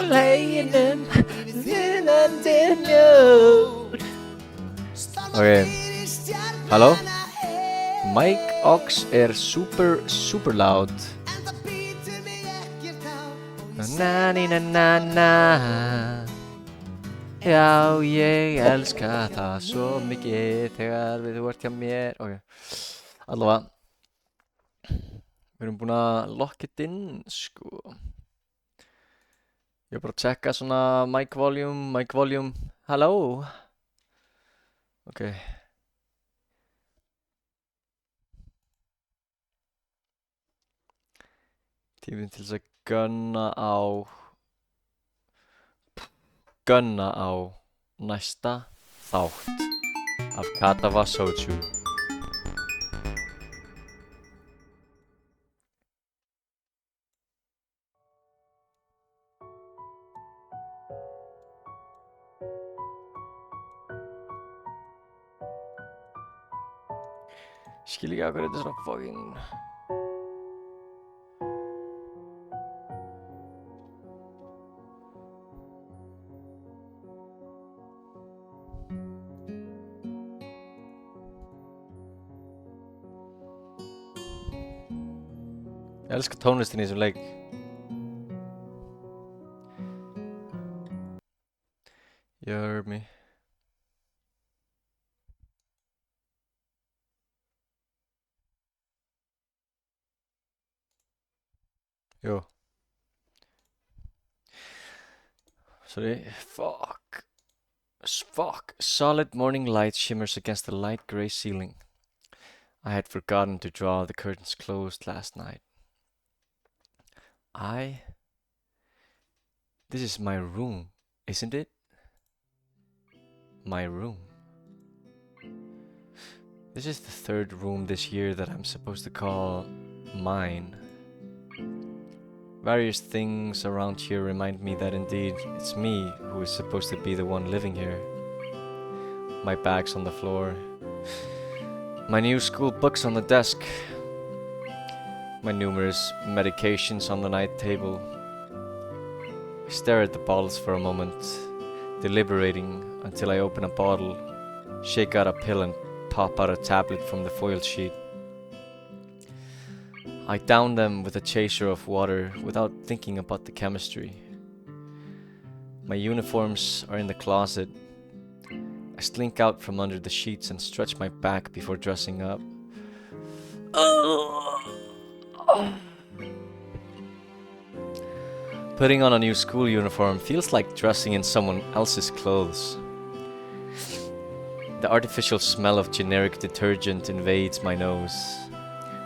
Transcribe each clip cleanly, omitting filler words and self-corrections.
Laying okay. Halló? Mic Ox super loud. Na na na na. Já, ég elska það svo mikið þegar þú ert hjá mér. Ok, allavega. Við erum búin að lock it in, sko. Ég er bara að checka svona mic volume. Halló? Ok. Tíminn til þess að gunna á næsta þátt af Katawa Shoujo. Skil ekki akkur þetta er svona fucking... Ég elska tónlistin í þessum leik. You heard me. Jú. Sorry. Fuck. Solid morning light shimmers against the light gray ceiling. I had forgotten to draw the curtains closed last night. This is my room, isn't it? My room. This is the third room this year that I'm supposed to call mine. Various things around here remind me that indeed it's me who is supposed to be the one living here. My bag's on the floor. My new school books on the desk. My numerous medications on the night table. I stare at the bottles for a moment, deliberating until I open a bottle, shake out a pill and pop out a tablet from the foil sheet. I down them with a chaser of water without thinking about the chemistry. My uniforms are in the closet. I slink out from under the sheets and stretch my back before dressing up. Putting on a new school uniform feels like dressing in someone else's clothes. The artificial smell of generic detergent invades my nose,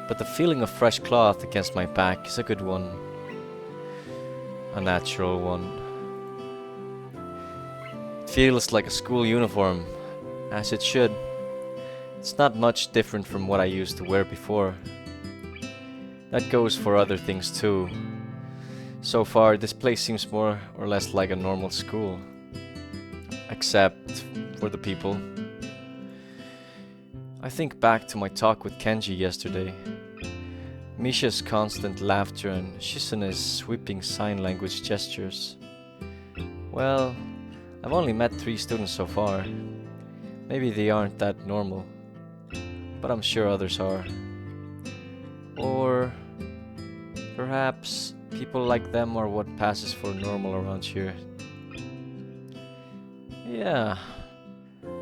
but the feeling of fresh cloth against my back is a good one. A natural one. It feels like a school uniform, as it should. It's not much different from what I used to wear before. That goes for other things too. So far, this place seems more or less like a normal school. Except for the people. I think back to my talk with Kenji yesterday. Misha's constant laughter and Shizune's sweeping sign language gestures. Well, I've only met 3 students so far. Maybe they aren't that normal, but I'm sure others are. Or perhaps people like them are what passes for normal around here. Yeah,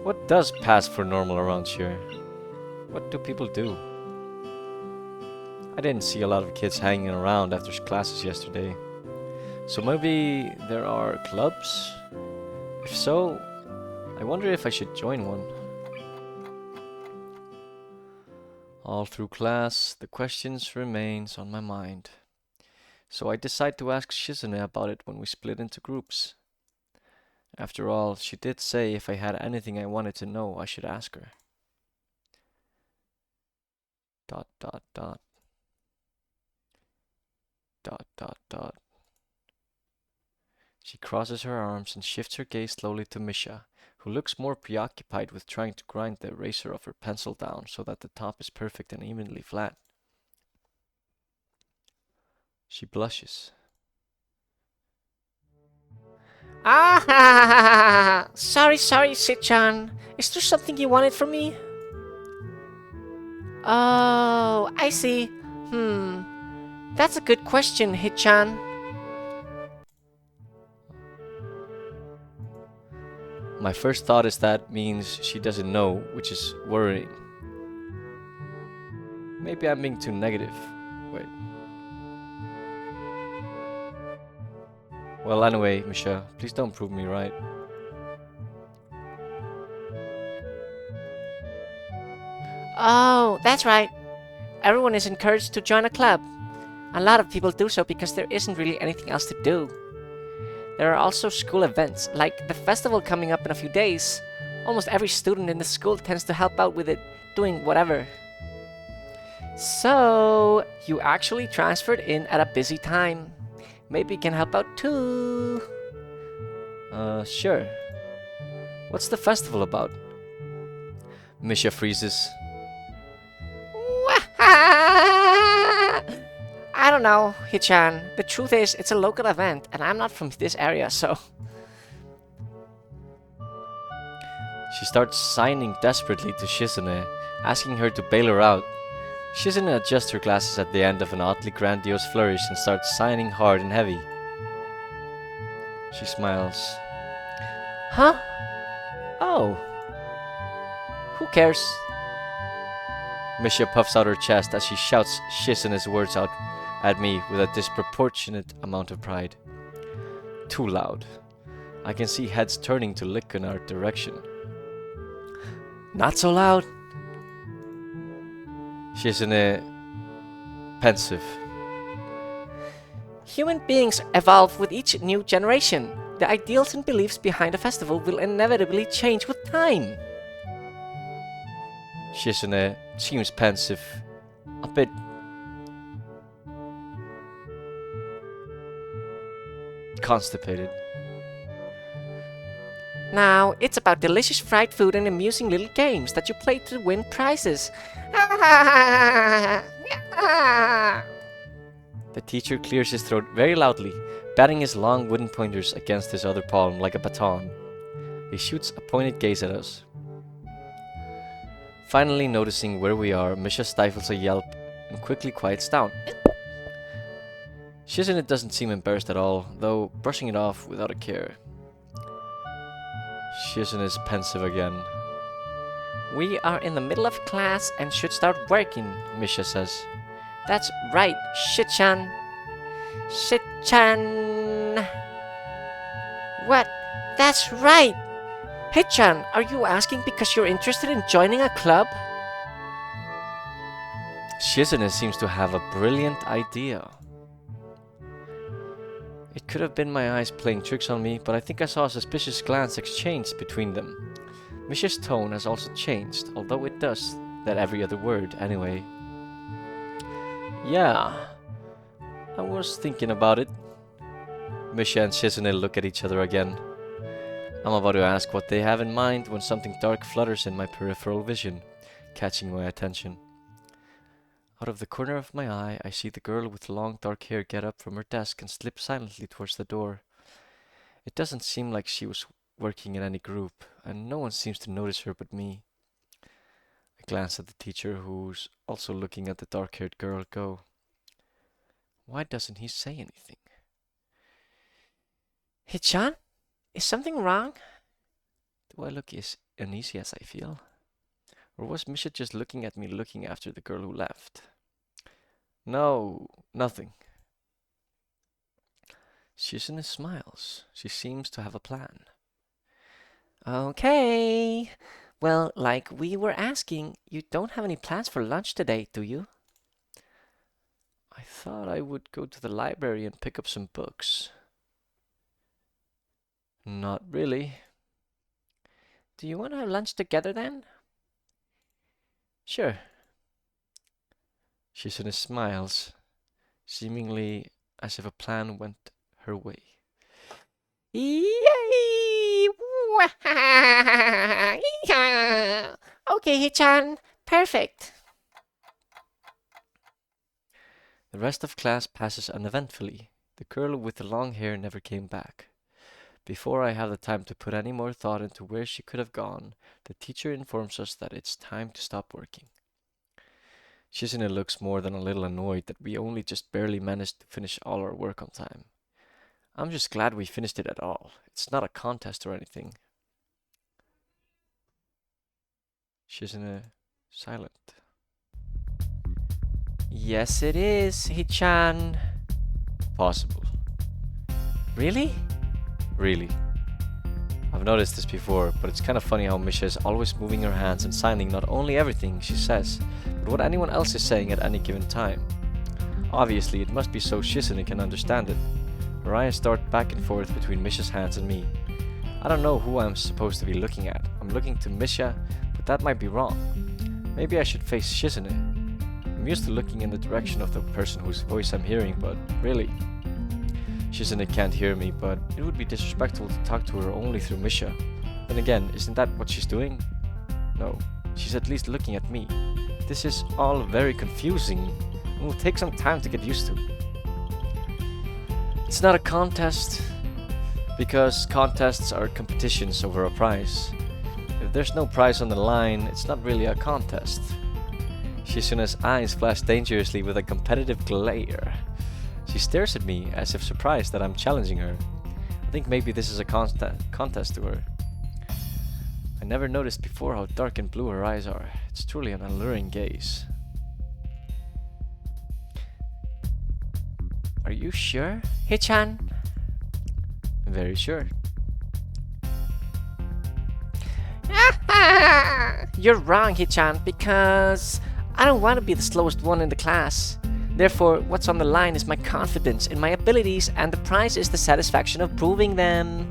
what does pass for normal around here? What do people do? I didn't see a lot of kids hanging around after classes yesterday. So maybe there are clubs? If so, I wonder if I should join one. All through class, the questions remains on my mind. So I decide to ask Shizune about it when we split into groups. After all, she did say if I had anything I wanted to know, I should ask her. ... She crosses her arms and shifts her gaze slowly to Misha, who looks more preoccupied with trying to grind the eraser of her pencil down so that the top is perfect and evenly flat. She blushes. Ah, sorry, Sichan. Is there something you wanted from me? Oh, I see. Hmm, that's a good question, Hichan. My first thought is that means she doesn't know, which is worrying. Maybe I'm being too negative. Wait. Well, anyway, Michelle, please don't prove me right. Oh, that's right. Everyone is encouraged to join a club. A lot of people do so because there isn't really anything else to do. There are also school events, like the festival coming up in a few days. Almost every student in the school tends to help out with it, doing whatever. So, you actually transferred in at a busy time. Maybe you can help out too. Sure. What's the festival about? Misha freezes. I don't know, Hichan. The truth is, it's a local event, and I'm not from this area, so. She starts signing desperately to Shizune, asking her to bail her out. Shizune adjusts her glasses at the end of an oddly grandiose flourish and starts signing hard and heavy. She smiles. Huh? Oh. Who cares? Misha puffs out her chest as she shouts Shizune's words out at me with a disproportionate amount of pride. Too loud. I can see heads turning to look in our direction. Not so loud. Shizune, pensive. Human beings evolve with each new generation. The ideals and beliefs behind a festival will inevitably change with time. Shizune seems pensive. A bit. Constipated. Now, it's about delicious fried food and amusing little games that you play to win prizes. The teacher clears his throat very loudly, batting his long wooden pointers against his other palm like a baton. He shoots a pointed gaze at us. Finally noticing where we are, Misha stifles a yelp and quickly quiets down. Shizune doesn't seem embarrassed at all, though brushing it off without a care. Shizune is pensive again. We are in the middle of class and should start working, Misha says. That's right, Shichan. Shichan. What? That's right. Hichan, are you asking because you're interested in joining a club? Shizune seems to have a brilliant idea. It could have been my eyes playing tricks on me, but I think I saw a suspicious glance exchanged between them. Misha's tone has also changed, although it does that every other word anyway. Yeah, I was thinking about it. Misha and Shizune look at each other again. I'm about to ask what they have in mind when something dark flutters in my peripheral vision, catching my attention. Out of the corner of my eye, I see the girl with long dark hair get up from her desk and slip silently towards the door. It doesn't seem like she was working in any group, and no one seems to notice her but me. I glance at the teacher, who's also looking at the dark-haired girl go. Why doesn't he say anything? Hichan? Is something wrong? Do I look as uneasy as I feel? Or was Misha just looking at me looking after the girl who left? No, nothing. Shizune smiles. She seems to have a plan. Okay. Well, like we were asking, you don't have any plans for lunch today, do you? I thought I would go to the library and pick up some books. Not really. Do you want to have lunch together then? Sure. Shizune smiles, seemingly as if a plan went her way. Yay! Okay, Hichan. Perfect. The rest of class passes uneventfully. The girl with the long hair never came back. Before I have the time to put any more thought into where she could have gone, the teacher informs us that it's time to stop working. Shizune looks more than a little annoyed that we only just barely managed to finish all our work on time. I'm just glad we finished it at all. It's not a contest or anything. Shizune silent. Yes, it is, Hichan. Possible. Really? Really. I've noticed this before, but it's kind of funny how Misha is always moving her hands and signing not only everything she says, but what anyone else is saying at any given time. Obviously, it must be so Shizune can understand it. Her eyes dart back and forth between Misha's hands and me. I don't know who I'm supposed to be looking at. I'm looking to Misha, but that might be wrong. Maybe I should face Shizune. I'm used to looking in the direction of the person whose voice I'm hearing, but really. Shizune can't hear me, but it would be disrespectful to talk to her only through Misha. Then again, isn't that what she's doing? No, she's at least looking at me. This is all very confusing and will take some time to get used to. It's not a contest, because contests are competitions over a prize. If there's no prize on the line, it's not really a contest. Shizune's eyes flash dangerously with a competitive glare. She stares at me as if surprised that I'm challenging her. I think maybe this is a contest to her. I never noticed before how dark and blue her eyes are. It's truly an alluring gaze. Are you sure, Hichan? Very sure. You're wrong, Hichan, because I don't want to be the slowest one in the class. Therefore, what's on the line is my confidence in my abilities, and the prize is the satisfaction of proving them.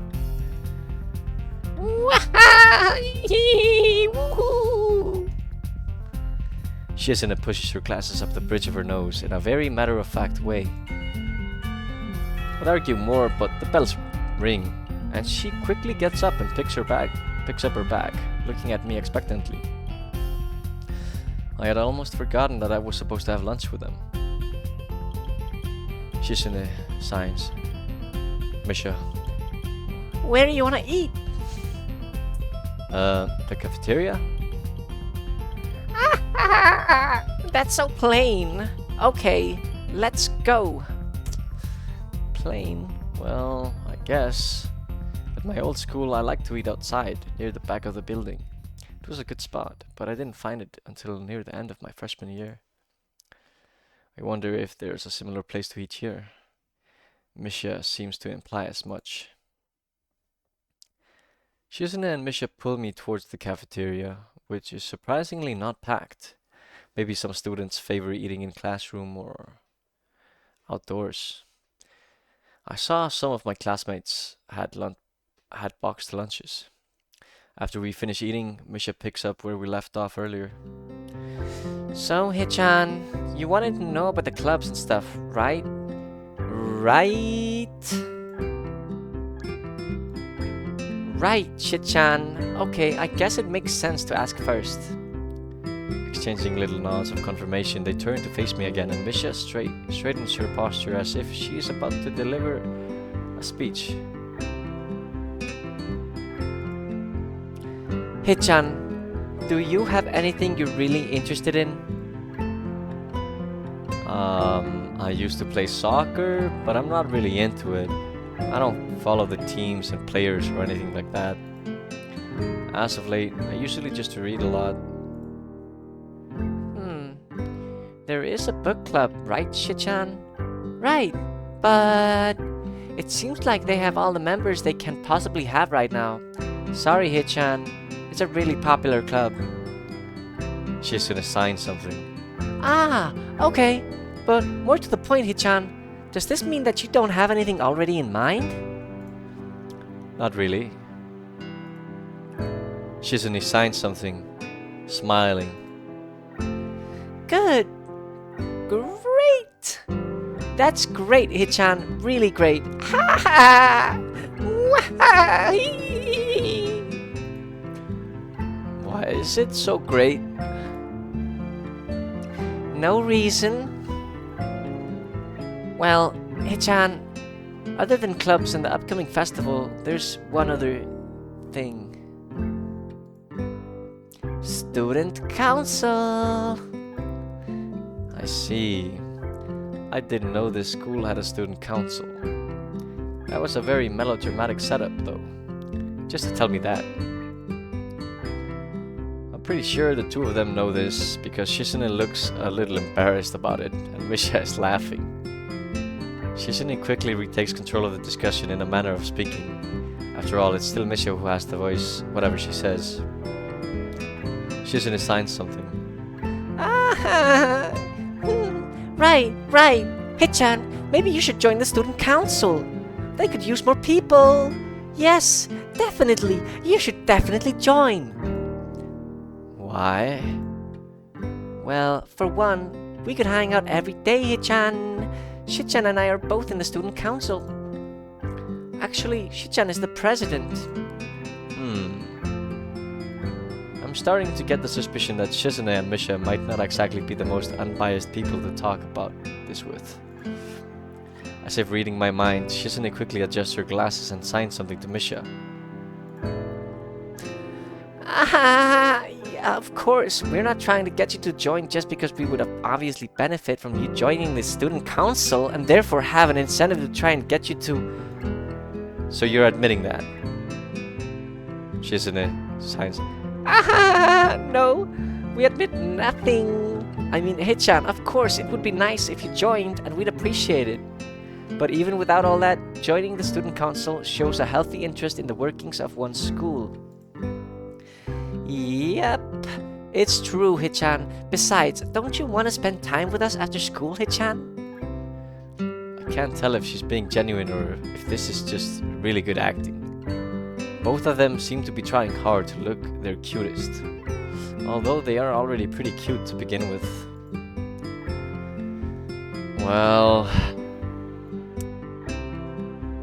Shizune pushes her glasses up the bridge of her nose in a very matter-of-fact way. I'd argue more, but the bells ring, and she quickly gets up and picks up her bag, looking at me expectantly. I had almost forgotten that I was supposed to have lunch with them. Shizune signs. Misha. Where do you want to eat? The cafeteria? That's so plain. Okay, let's go. Plain? Well, I guess. At my old school, I liked to eat outside, near the back of the building. It was a good spot, but I didn't find it until near the end of my freshman year. I wonder if there's a similar place to eat here. Misha seems to imply as much. Shizune and Misha pull me towards the cafeteria, which is surprisingly not packed. Maybe some students favor eating in classroom or outdoors. I saw some of my classmates had boxed lunches. After we finish eating, Misha picks up where we left off earlier. So, Hichan, you wanted to know about the clubs and stuff, right? Right, Hichan. Okay, I guess it makes sense to ask first. Exchanging little nods of confirmation, they turn to face me again, and Misha straightens her posture as if she is about to deliver a speech. Hichan, do you have anything you're really interested in? I used to play soccer, but I'm not really into it. I don't follow the teams and players or anything like that. As of late, I usually just read a lot. There is a book club, right, Hichan? Right, but it seems like they have all the members they can possibly have right now. Sorry, Hichan. It's a really popular club. She's gonna sign something. Ah, okay. But more to the point, Hichan, does this mean that you don't have anything already in mind? Not really. Shizune signs something, smiling. Good. Great. That's great, Hichan. Really great. Ha ha! Why is it so great? No reason. Well, Hichan, Other than clubs and the upcoming festival, there's one other thing. Student council! I see. I didn't know this school had a student council. That was a very melodramatic setup, though. Just to tell me that. I'm pretty sure the two of them know this, because Shizune looks a little embarrassed about it, and Misha is laughing. Shizune quickly retakes control of the discussion in a manner of speaking. After all, it's still Misha who has the voice, whatever she says. Shizune signs something. Ah, right. Hichan, maybe you should join the student council. They could use more people. Yes, definitely. You should definitely join. Why? Well, for one, we could hang out every day, Hichan. Shichan and I are both in the student council. Actually, Shichan is the president. I'm starting to get the suspicion that Shizune and Misha might not exactly be the most unbiased people to talk about this with. As if reading my mind, Shizune quickly adjusts her glasses and signs something to Misha. Yeah, of course. We're not trying to get you to join just because we would obviously benefit from you joining the student council and therefore have an incentive to try and get you to... So you're admitting that? Shizune signs. No, we admit nothing. I mean, Hichan, of course, it would be nice if you joined and we'd appreciate it. But even without all that, joining the student council shows a healthy interest in the workings of one's school. Yep, it's true, Hichan. Besides, don't you want to spend time with us after school, Hichan? I can't tell if she's being genuine or if this is just really good acting. Both of them seem to be trying hard to look their cutest, although they are already pretty cute to begin with. Well...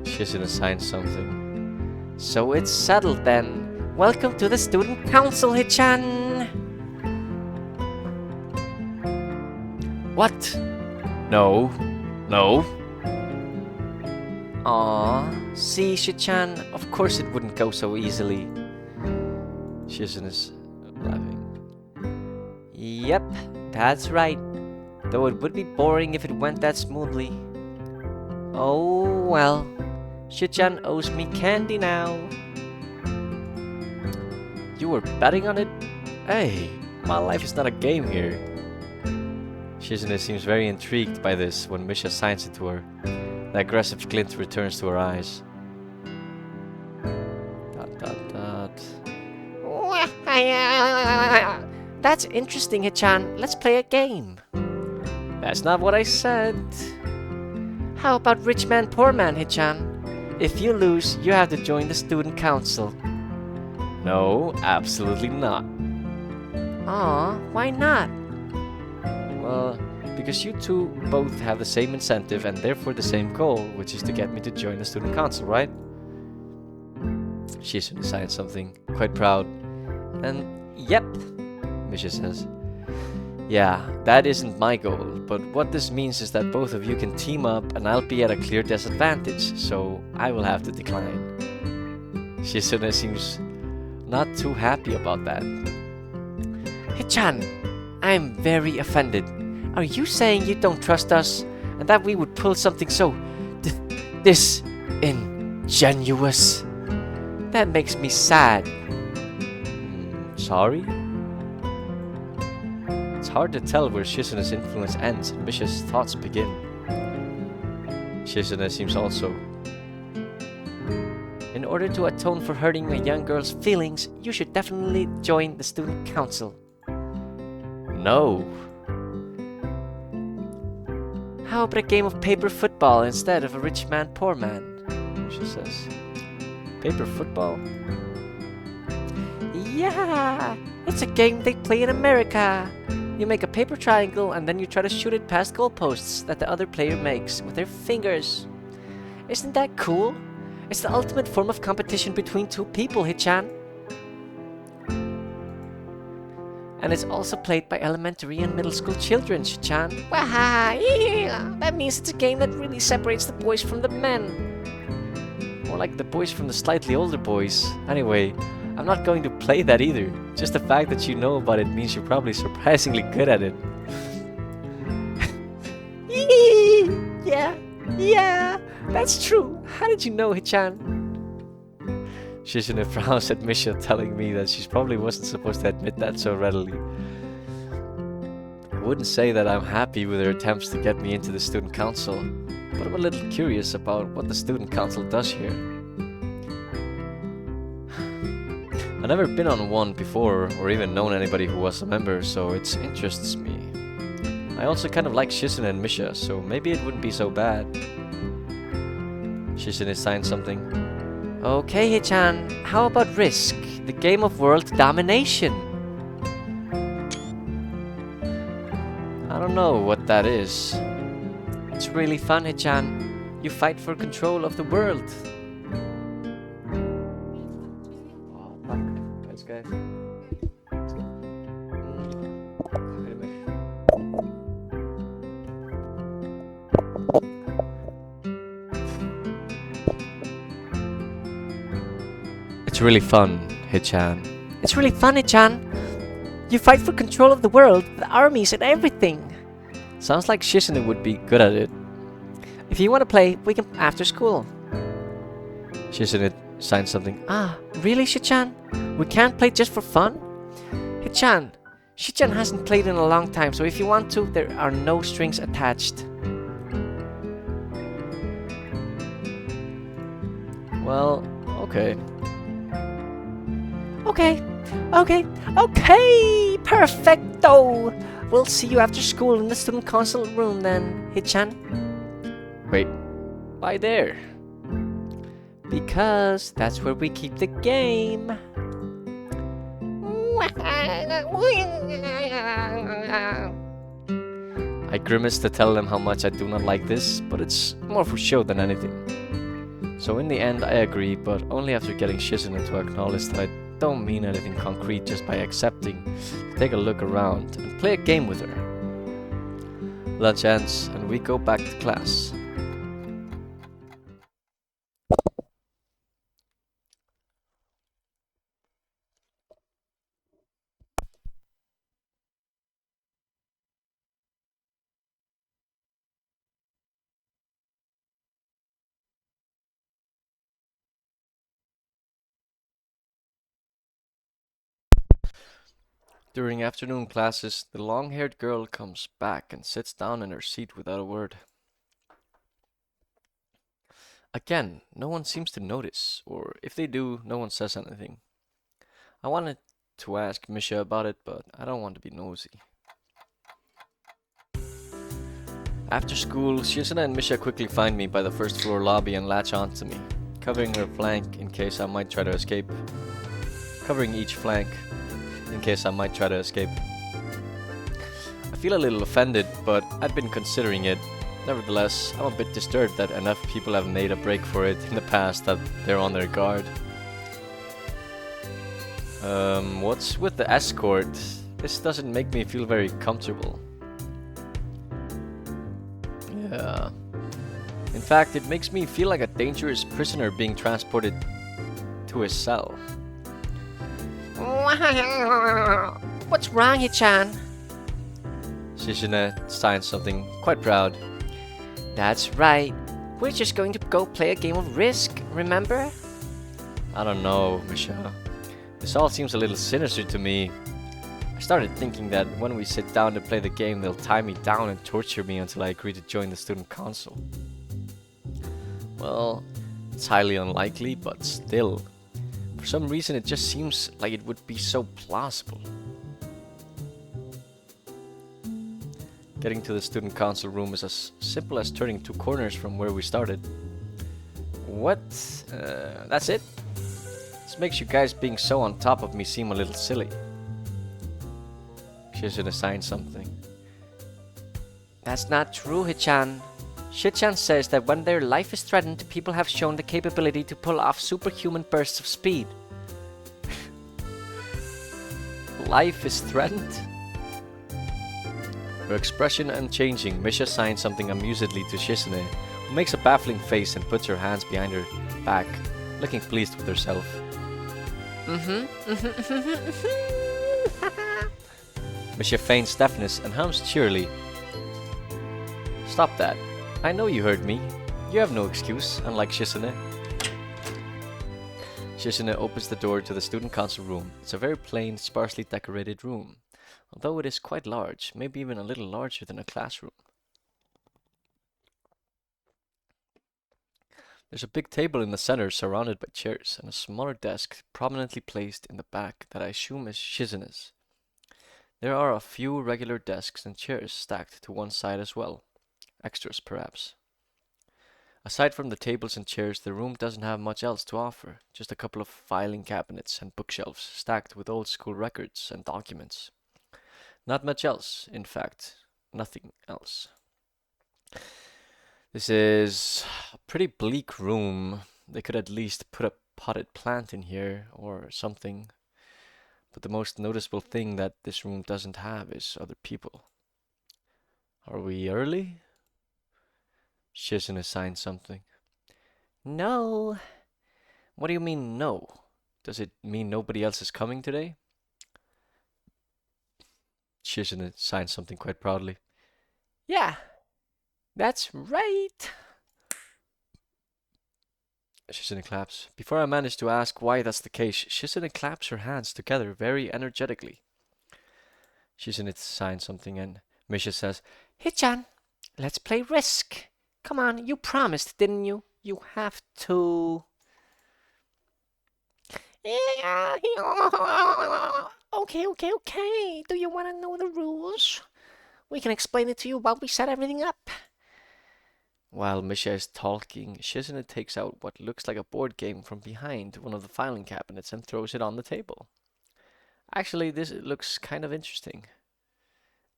Shizune signs something. So it's settled then. Welcome to the student council, Hichan! What? No. Aww, see, Shichan, of course it wouldn't go so easily. Shizune is laughing. Yep, that's right. Though it would be boring if it went that smoothly. Oh well, Shichan owes me candy now. You were betting on it? Hey, my life is not a game here. Shizune seems very intrigued by this when Misha signs it to her. The aggressive glint returns to her eyes. ... That's interesting, Hichan. Let's play a game. That's not what I said. How about rich man, poor man, Hichan? If you lose, you have to join the student council. No, absolutely not. Aw, why not? Well, because you two both have the same incentive and therefore the same goal, which is to get me to join the student council, right? Shizune signs something, quite proud. And yep, Misha says. Yeah, that isn't my goal, but what this means is that both of you can team up and I'll be at a clear disadvantage, so I will have to decline. Shizune seems not too happy about that. Hichan, I'm very offended. Are you saying you don't trust us and that we would pull something so disingenuous? That makes me sad. Sorry? It's hard to tell where Shizune's influence ends and Misha's thoughts begin. Shizune seems also... In order to atone for hurting a young girl's feelings, you should definitely join the student council. No. How about a game of paper football instead of a rich man, poor man? She says. Paper football? Yeah, it's a game they play in America. You make a paper triangle and then you try to shoot it past goalposts that the other player makes with their fingers. Isn't that cool? It's the ultimate form of competition between two people, Hichan. And it's also played by elementary and middle school children, Hichan. Waha! Yeah. That means it's a game that really separates the boys from the men. like the boys from the slightly older boys. Anyway, I'm not going to play that either. Just the fact that you know about it means you're probably surprisingly good at it. Yeah, that's true. How did you know, Hichan? Shizune frowns at Misha, telling me that she probably wasn't supposed to admit that so readily. I wouldn't say that I'm happy with her attempts to get me into the student council, but I'm a little curious about what the student council does here. I've never been on one before, or even known anybody who was a member, so it interests me. I also kind of like Shizune and Misha, so maybe it wouldn't be so bad. Shizune signed something. Okay, Hichan, how about Risk, the game of world domination? I don't know what that is. It's really fun, Hichan. You fight for control of the world. Oh, fuck. Let's go. Let's go. Wait a minute. It's really fun, Hichan. It's really fun, Hichan. You fight for control of the world, the armies and everything. Sounds like Shizune would be good at it. If you want to play, we can after school. Shizune signed something. Ah, really, Shichan? We can't play just for fun? Hichan, Shichan hasn't played in a long time, so if you want to, there are no strings attached. Well, okay. Okay, perfecto! We'll see you after school in the student council room then, Hichan. Wait, why there? Because that's where we keep the game. I grimace to tell them how much I do not like this, but it's more for show than anything. So in the end I agree, but only after getting Shizune to acknowledge that I don't mean anything concrete just by accepting to take a look around and play a game with her. Lunch ends and we go back to class. During afternoon classes, the long-haired girl comes back and sits down in her seat without a word. Again, no one seems to notice, or if they do, no one says anything. I wanted to ask Misha about it, but I don't want to be nosy. After school, Shizune and Misha quickly find me by the first floor lobby and latch onto me, covering their flank in case I might try to escape. Covering each flank in case I might try to escape. I feel a little offended, but I'd been considering it. Nevertheless, I'm a bit disturbed that enough people have made a break for it in the past that they're on their guard. What's with the escort? This doesn't make me feel very comfortable. Yeah. In fact, it makes me feel like a dangerous prisoner being transported to his cell. What's wrong, Hichan? Shizune signs something, quite proud. That's right. We're just going to go play a game of Risk, remember? I don't know, Misha. This all seems a little sinister to me. I started thinking that when we sit down to play the game, they'll tie me down and torture me until I agree to join the student council. Well, it's highly unlikely, but still. For some reason, it just seems like it would be so plausible. Getting to the student council room is as simple as turning 2 corners from where we started. What? That's it? This makes you guys being so on top of me seem a little silly. Shizune signed something. That's not true, Hichan. Shichan says that when their life is threatened, people have shown the capability to pull off superhuman bursts of speed. Life is threatened? Her expression unchanging, Misha signs something amusedly to Shizune, who makes a baffling face and puts her hands behind her back looking pleased with herself. Misha feigns deafness and hums cheerily. Stop that. I know you heard me. You have no excuse, unlike Shizune. Shizune opens the door to the student council room. It's a very plain, sparsely decorated room, although it is quite large, maybe even a little larger than a classroom. There's a big table in the center surrounded by chairs and a smaller desk prominently placed in the back that I assume is Shizune's. There are a few regular desks and chairs stacked to one side as well. Extras, perhaps. Aside from the tables and chairs, the room doesn't have much else to offer, just a couple of filing cabinets and bookshelves stacked with old school records and documents. Not much else, in fact, nothing else. This is a pretty bleak room. They could at least put a potted plant in here or something. But the most noticeable thing that this room doesn't have is other people. Are we early? Shizune signed something. No. What do you mean, no? Does it mean nobody else is coming today? Shizune signed something quite proudly. Yeah, that's right. Shizune claps. Before I manage to ask why that's the case, Shizune claps her hands together very energetically. Shizune signs something and Misha says, Hichan, let's play Risk. Come on, you promised, didn't you? You have to. Okay. Do you want to know the rules? We can explain it to you while we set everything up. While Misha is talking, Shizune takes out what looks like a board game from behind one of the filing cabinets and throws it on the table. Actually, this looks kind of interesting.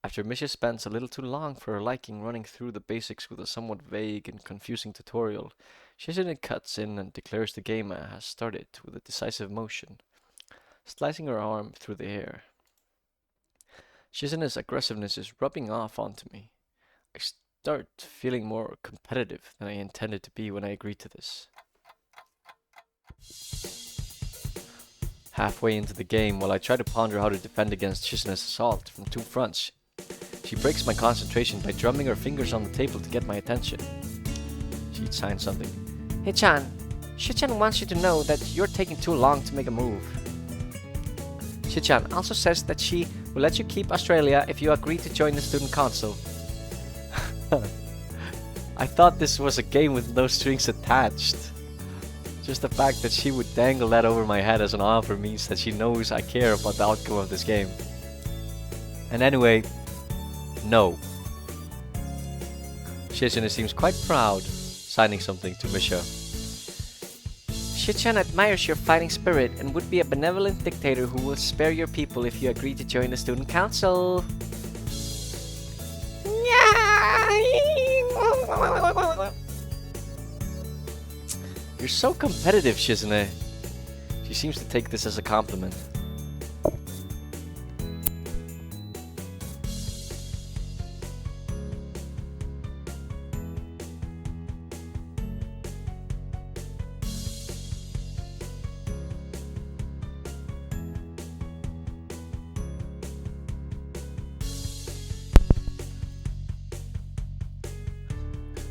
After Misha spends a little too long for her liking running through the basics with a somewhat vague and confusing tutorial, Shizune cuts in and declares the game has started with a decisive motion, slicing her arm through the air. Shizune's aggressiveness is rubbing off onto me. I start feeling more competitive than I intended to be when I agreed to this. Halfway into the game, while I try to ponder how to defend against Shizune's assault from two fronts, she breaks my concentration by drumming her fingers on the table to get my attention. She'd signed something. Hichan, Shichan wants you to know that you're taking too long to make a move. Shichan also says that she will let you keep Australia if you agree to join the student council. I thought this was a game with no strings attached. Just the fact that she would dangle that over my head as an offer means that she knows I care about the outcome of this game. And anyway, no. Shizune seems quite proud, signing something to Misha. Shichan admires your fighting spirit and would be a benevolent dictator who will spare your people if you agree to join the student council. You're so competitive, Shizune. She seems to take this as a compliment.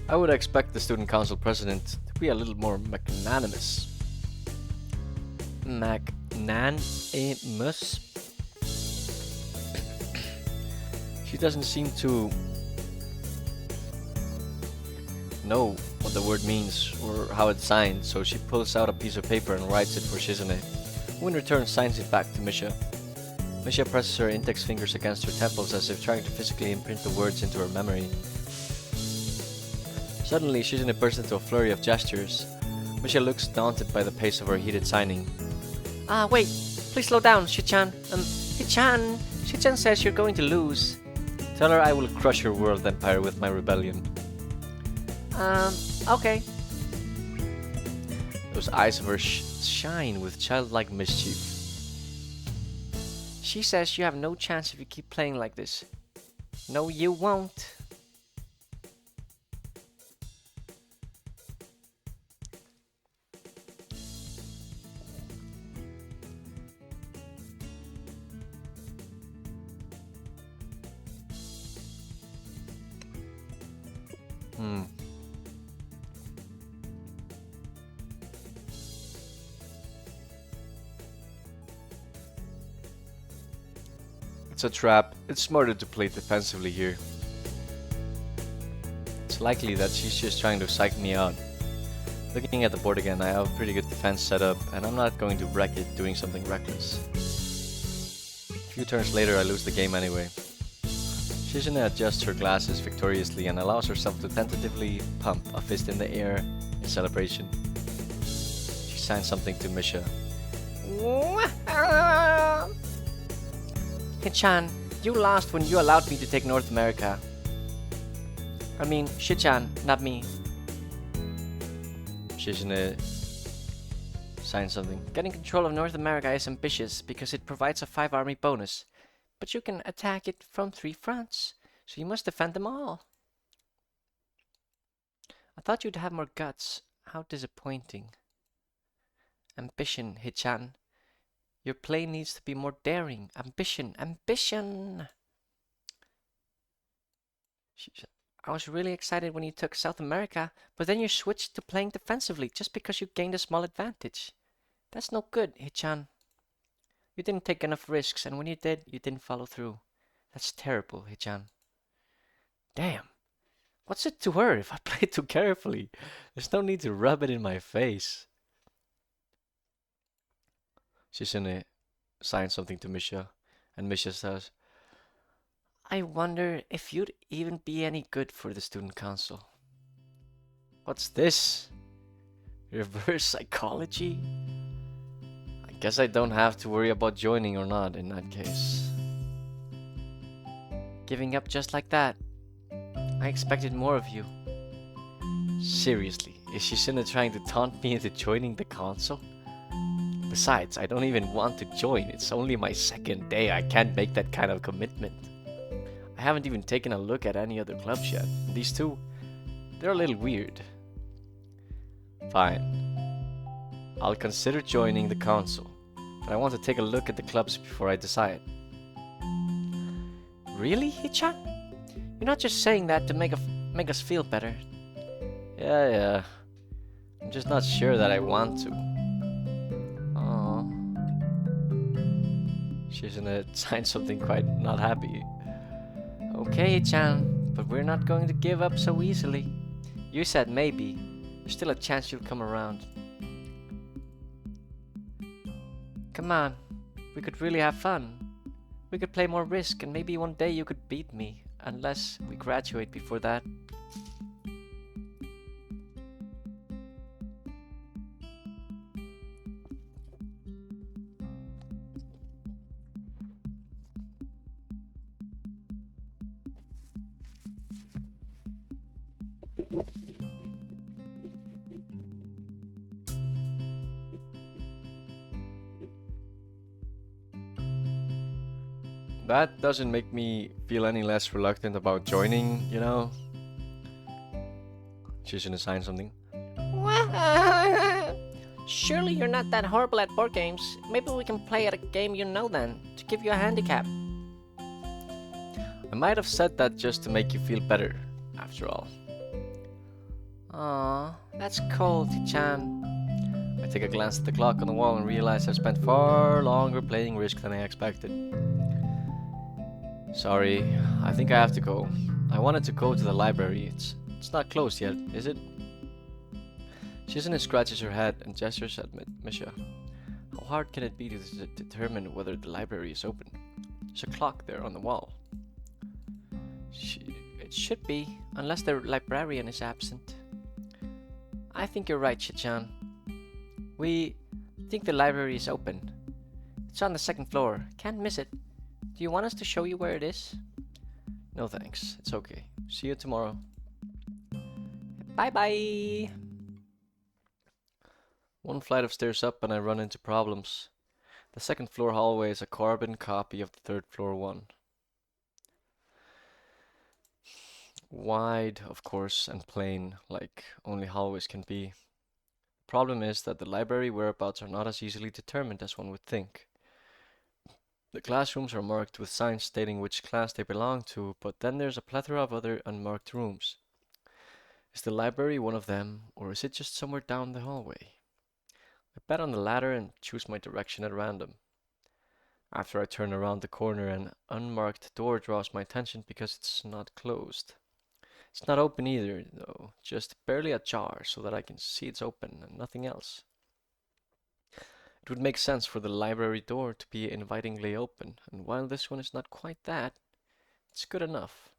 I would expect the student council president to be a little more magnanimous. Magnanimous? She doesn't seem to know what the word means or how it's signed, so she pulls out a piece of paper and writes it for Shizune, who in return signs it back to Misha. Misha presses her index fingers against her temples as if trying to physically imprint the words into her memory. Suddenly, Shizune bursts into a flurry of gestures. Misha looks daunted by the pace of her heated signing. Wait, please slow down, Shichan. Hichan, Shichan says you're going to lose. Tell her I will crush her world empire with my rebellion. Okay. Those eyes of hers shine with childlike mischief. She says you have no chance if you keep playing like this. No, you won't. Hmm. It's a trap. It's smarter to play defensively here. It's likely that she's just trying to psych me out. Looking at the board again, I have a pretty good defense set up, and I'm not going to wreck it doing something reckless. A few turns later, I lose the game anyway. Shizune adjusts her glasses victoriously and allows herself to tentatively pump a fist in the air in celebration. She signs something to Misha. Hichan, you lost when you allowed me to take North America. I mean, Shichan, not me. Shizune signs something. Getting control of North America is ambitious because it provides a 5 army bonus. But you can attack it from 3 fronts, so you must defend them all. I thought you'd have more guts. How disappointing. Ambition, Hichan. Your play needs to be more daring. Ambition, ambition! I was really excited when you took South America, but then you switched to playing defensively just because you gained a small advantage. That's no good, Hichan. You didn't take enough risks, and when you did, you didn't follow through. That's terrible, Hichan. Damn. What's it to her if I play too carefully? There's no need to rub it in my face. Shizune signs something to Misha, and Misha says, I wonder if you'd even be any good for the student council. What's this? Reverse psychology? I guess I don't have to worry about joining or not in that case. Giving up just like that. I expected more of you. Seriously, is Shizune trying to taunt me into joining the council? Besides, I don't even want to join. It's only my second day. I can't make that kind of commitment. I haven't even taken a look at any other clubs yet. And these two, they're a little weird. Fine. I'll consider joining the council, but I want to take a look at the clubs before I decide. Really, Hichan? You're not just saying that to make us feel better. Yeah. I'm just not sure that I want to. Oh. She's gonna sign something quite not happy. Okay, Hichan, but we're not going to give up so easily. You said maybe. There's still a chance you'll come around. Come on, we could really have fun. We could play more Risk, and maybe one day you could beat me, unless we graduate before that. That doesn't make me feel any less reluctant about joining, you know? She's gonna sign something. Surely you're not that horrible at board games. Maybe we can play at a game you know then, to give you a handicap. I might have said that just to make you feel better, after all. Aw, that's cold, Hichan. I take a glance at the clock on the wall and realize I've spent far longer playing Risk than I expected. Sorry, I think I have to go. I wanted to go to the library. It's not closed yet, is it? Shizune scratches her head and gestures at Misha. How hard can it be to determine whether the library is open? There's a clock there on the wall. It should be, unless the librarian is absent. I think you're right, Shichan. We think the library is open. It's on the 2nd floor. Can't miss it. Do you want us to show you where it is? No thanks, it's okay. See you tomorrow. Bye-bye! One flight of stairs up and I run into problems. The 2nd floor hallway is a carbon copy of the 3rd floor one. Wide, of course, and plain, like only hallways can be. The problem is that the library whereabouts are not as easily determined as one would think. The classrooms are marked with signs stating which class they belong to, but then there's a plethora of other unmarked rooms. Is the library one of them, or is it just somewhere down the hallway? I bet on the latter and choose my direction at random. After I turn around the corner, an unmarked door draws my attention because it's not closed. It's not open either, though, just barely ajar so that I can see it's open and nothing else. It would make sense for the library door to be invitingly open, and while this one is not quite that, it's good enough.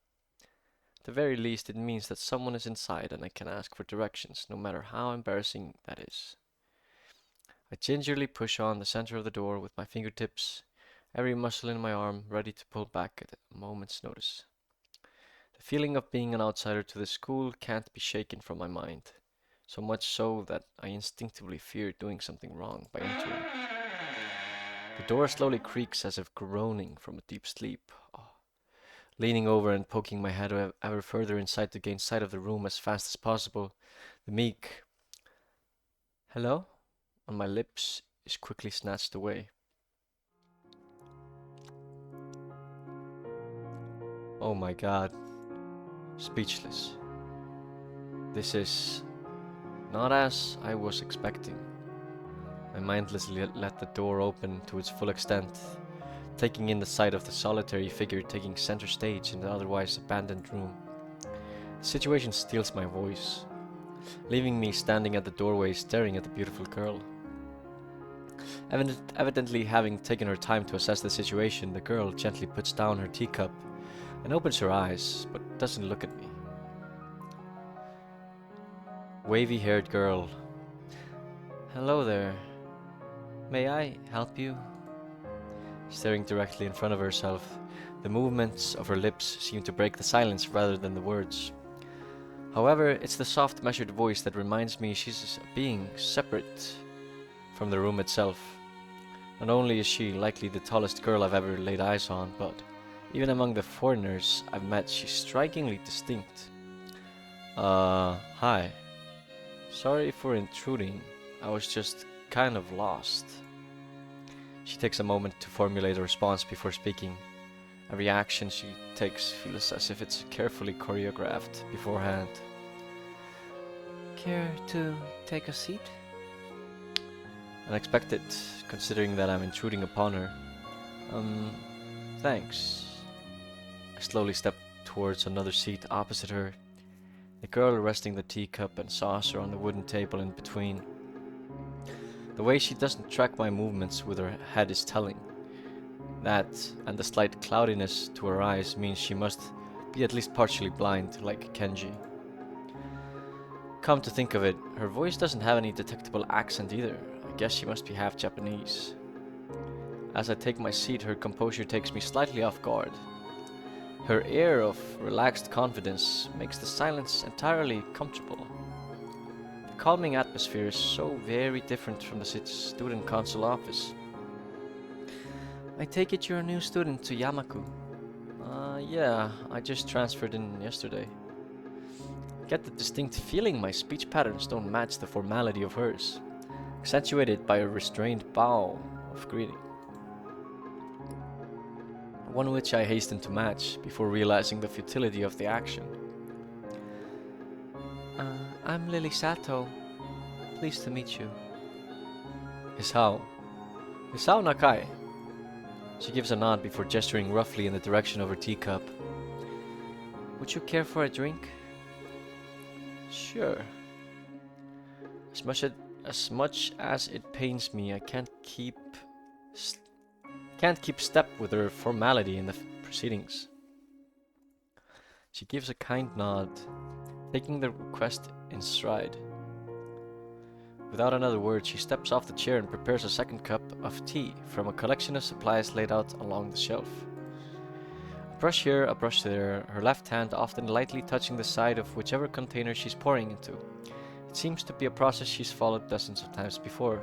At the very least, it means that someone is inside and I can ask for directions, no matter how embarrassing that is. I gingerly push on the center of the door with my fingertips, every muscle in my arm ready to pull back at a moment's notice. The feeling of being an outsider to the school can't be shaken from my mind, so much so that I instinctively fear doing something wrong by entering. The door slowly creaks as if groaning from a deep sleep. Leaning over and poking my head ever further inside to gain sight of the room as fast as possible, the meek "hello" on my lips is quickly snatched away. Oh my god. Speechless. This is not as I was expecting. I mindlessly let the door open to its full extent, taking in the sight of the solitary figure taking center stage in the otherwise abandoned room. The situation steals my voice, leaving me standing at the doorway staring at the beautiful girl. Evidently having taken her time to assess the situation, the girl gently puts down her teacup and opens her eyes, but doesn't look at me. Wavy-haired girl. Hello there. May I help you? Staring directly in front of herself, the movements of her lips seem to break the silence rather than the words. However, it's the soft, measured voice that reminds me she's a being separate from the room itself. Not only is she likely the tallest girl I've ever laid eyes on, but even among the foreigners I've met, she's strikingly distinct. Hi. Sorry for intruding. I was just kind of lost. She takes a moment to formulate a response before speaking. Every action she takes feels as if it's carefully choreographed beforehand. Care to take a seat? Unexpected, considering that I'm intruding upon her. Thanks. I slowly step towards another seat opposite her, the girl resting the teacup and saucer on the wooden table in between. The way she doesn't track my movements with her head is telling. That, and the slight cloudiness to her eyes, means she must be at least partially blind, like Kenji. Come to think of it, her voice doesn't have any detectable accent either. I guess she must be half Japanese. As I take my seat, her composure takes me slightly off guard. Her air of relaxed confidence makes the silence entirely comfortable. The calming atmosphere is so very different from the student council office. I take it you're a new student to Yamaku. Yeah, I just transferred in yesterday. I get the distinct feeling my speech patterns don't match the formality of hers, accentuated by a restrained bow of greeting. One which I hasten to match before realizing the futility of the action. I'm Lily Sato. Pleased to meet you. Isao. Isao Nakai. She gives a nod before gesturing roughly in the direction of her teacup. Would you care for a drink? Sure. As much as it pains me, I can't keep step with her formality in the proceedings. She gives a kind nod, taking the request in stride. Without another word, she steps off the chair and prepares a second cup of tea from a collection of supplies laid out along the shelf. A brush here, a brush there, her left hand often lightly touching the side of whichever container she's pouring into. It seems to be a process she's followed dozens of times before.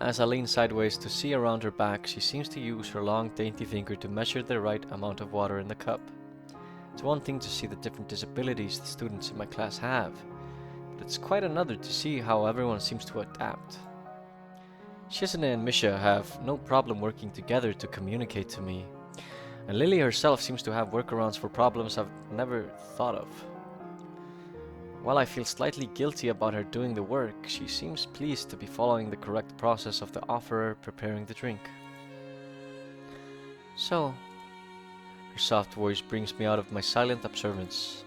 As I lean sideways to see around her back, she seems to use her long, dainty finger to measure the right amount of water in the cup. It's one thing to see the different disabilities the students in my class have, but it's quite another to see how everyone seems to adapt. Shizune and Misha have no problem working together to communicate to me, and Lily herself seems to have workarounds for problems I've never thought of. While I feel slightly guilty about her doing the work, she seems pleased to be following the correct process of the offerer preparing the drink. So, Her soft voice brings me out of my silent observance.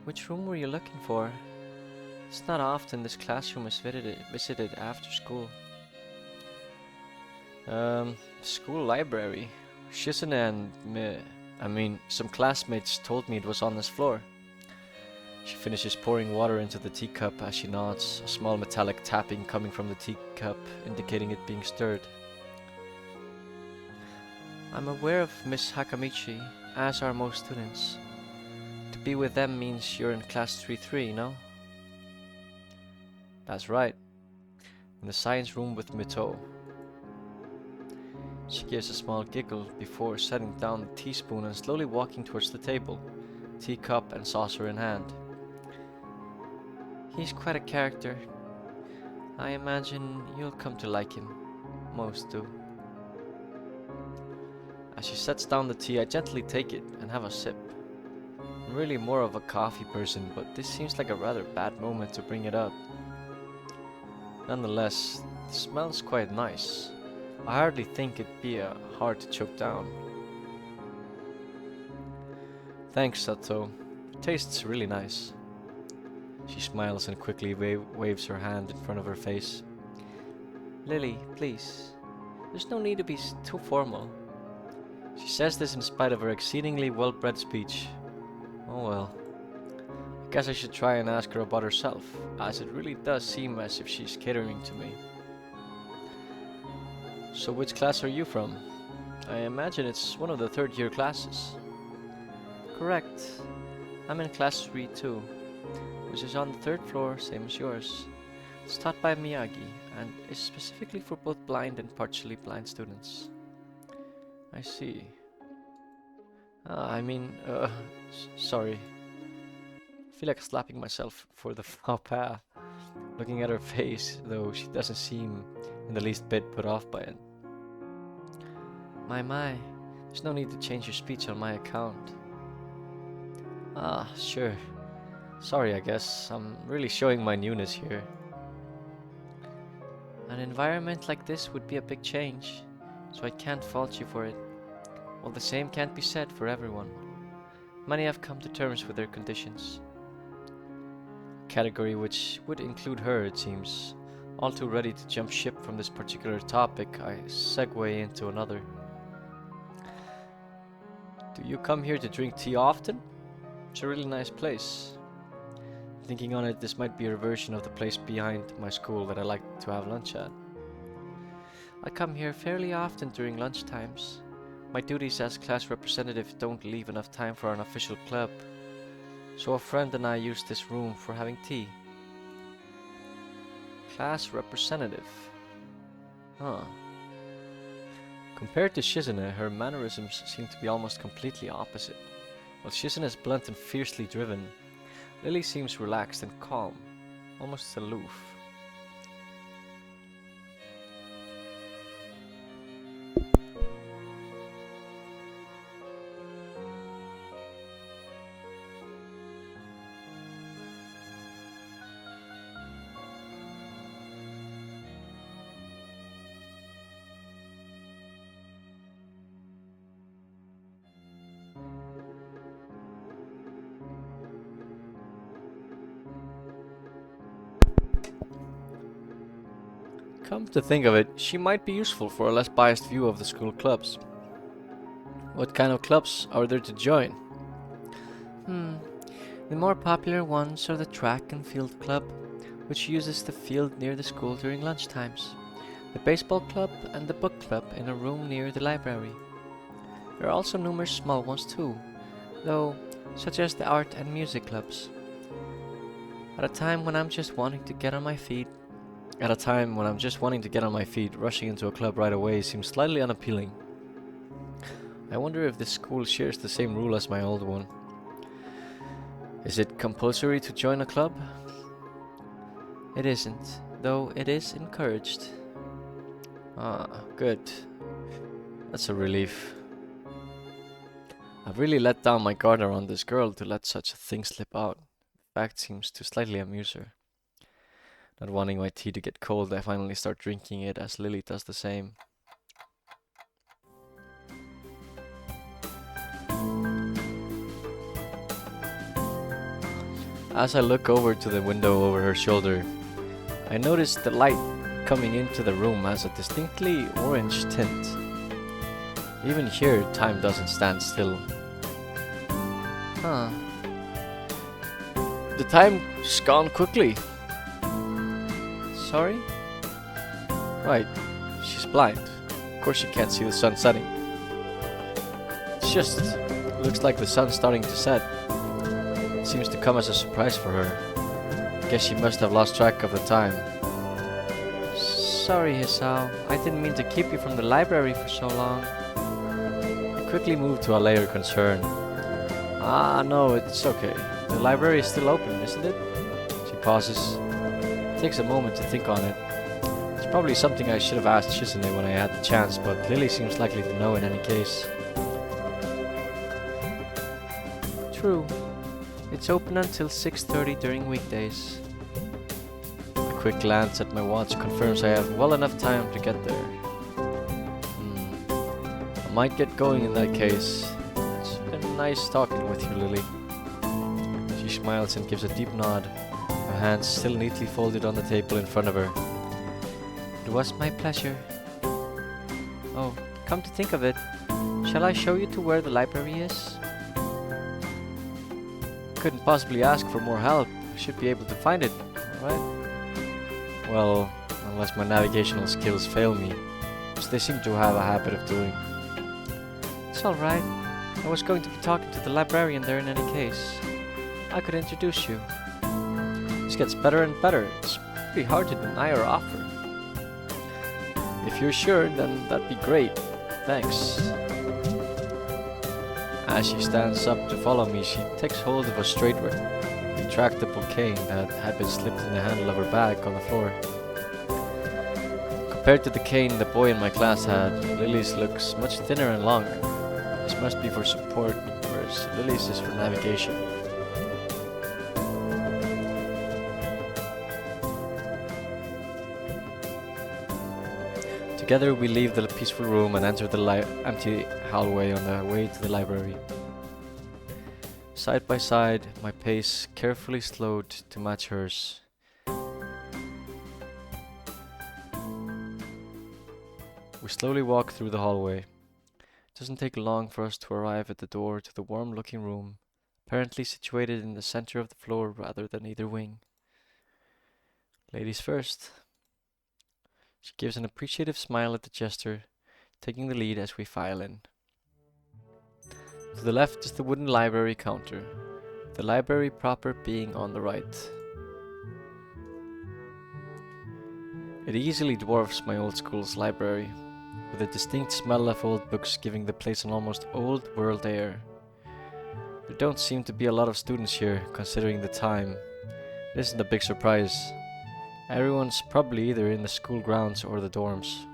which room were you looking for? It's not often this classroom is visited after school. School library. Shizune and some classmates told me it was on this floor. She finishes pouring water into the teacup as she nods, a small metallic tapping coming from the teacup, indicating it being stirred. I'm aware of Miss Hakamichi, as are most students. To be with them means you're in class 3-3, no? That's right. In the science room with Mito. She gives a small giggle before setting down the teaspoon and slowly walking towards the table, teacup and saucer in hand. He's quite a character. I imagine you'll come to like him. Most do. As she sets down the tea, I gently take it and have a sip. I'm really more of a coffee person, but this seems like a rather bad moment to bring it up. Nonetheless, it smells quite nice. I hardly think it'd be hard to choke down. Thanks, Sato. It tastes really nice. She smiles and quickly waves her hand in front of her face. Lily, please. There's no need to be too formal. She says this in spite of her exceedingly well-bred speech. Oh well. I guess I should try and ask her about herself, as it really does seem as if she's catering to me. So which class are you from? I imagine it's one of the third-year classes. Correct. I'm in class 3-2, which is on the third floor, same as yours. It's taught by Miyagi, and is specifically for both blind and partially blind students. I see. Sorry. I feel like slapping myself for the faux pas. Looking at her face, though, she doesn't seem in the least bit put off by it. My, there's no need to change your speech on my account. Sure. Sorry, I guess. I'm really showing my newness here. An environment like this would be a big change, so I can't fault you for it. Well, the same can't be said for everyone. Many have come to terms with their conditions. Category which would include her, it seems. All too ready to jump ship from this particular topic, I segue into another. Do you come here to drink tea often? It's a really nice place. Thinking on it, this might be a version of the place behind my school that I like to have lunch at. I come here fairly often during lunch times. My duties as class representative don't leave enough time for an official club, so a friend and I use this room for having tea. Class representative. Huh. Compared to Shizune, her mannerisms seem to be almost completely opposite. While Shizune is blunt and fiercely driven, Lily seems relaxed and calm, almost aloof. Come to think of it, she might be useful for a less biased view of the school clubs. What kind of clubs are there to join? The more popular ones are the track and field club, which uses the field near the school during lunch times, the baseball club and the book club in a room near the library. There are also numerous small ones too, though, such as the art and music clubs. At a time when I'm just wanting to get on my feet, rushing into a club right away seems slightly unappealing. I wonder if this school shares the same rule as my old one. Is it compulsory to join a club? It isn't, though it is encouraged. Good. That's a relief. I've really let down my guard around this girl to let such a thing slip out. fact seems to slightly amuse her. Not wanting my tea to get cold, I finally start drinking it as Lily does the same. As I look over to the window over her shoulder, I notice the light coming into the room has a distinctly orange tint. Even here, time doesn't stand still. Huh. The time's gone quickly. Sorry? Right, she's blind. Of course she can't see the sun setting. It's just, looks like the sun's starting to set. It seems to come as a surprise for her. Guess she must have lost track of the time. Sorry, Hisao. I didn't mean to keep you from the library for so long. I quickly moved to allay her concern. No, it's okay. The library is still open, isn't it? She pauses. Takes a moment to think on it. It's probably something I should have asked Shizune when I had the chance, but Lily seems likely to know in any case. True. It's open until 6:30 during weekdays. A quick glance at my watch confirms I have well enough time to get there. I might get going in that case. It's been nice talking with you, Lily. She smiles and gives a deep nod, her hands still neatly folded on the table in front of her. It was my pleasure. Oh, come to think of it, shall I show you to where the library is? Couldn't possibly ask for more help. I should be able to find it, right? Well, unless my navigational skills fail me, which they seem to have a habit of doing. It's alright. I was going to be talking to the librarian there in any case. I could introduce you. This gets better and better. It's pretty hard to deny her offer. If you're sure, then that'd be great. Thanks. As she stands up to follow me, she takes hold of a straight retractable cane that had been slipped in the handle of her bag on the floor. Compared to the cane the boy in my class had, Lily's looks much thinner and longer. This must be for support, whereas Lily's is for navigation. Together we leave the peaceful room and enter the empty hallway on the way to the library. Side by side, my pace carefully slowed to match hers. We slowly walk through the hallway. It doesn't take long for us to arrive at the door to the warm-looking room, apparently situated in the center of the floor rather than either wing. Ladies first. She gives an appreciative smile at the gesture, taking the lead as we file in. To the left is the wooden library counter, the library proper being on the right. It easily dwarfs my old school's library, with a distinct smell of old books giving the place an almost old-world air. There don't seem to be a lot of students here, considering the time. It isn't a big surprise. Everyone's probably either in the school grounds or the dorms.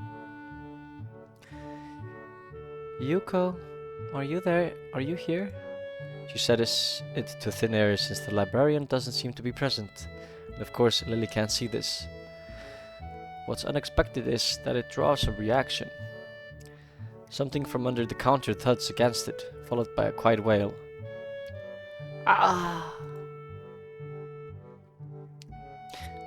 Yuko, are you there? Are you here? She says it to thin air since the librarian doesn't seem to be present. And of course, Lily can't see this. What's unexpected is that it draws a reaction. Something from under the counter thuds against it, followed by a quiet wail. Ah!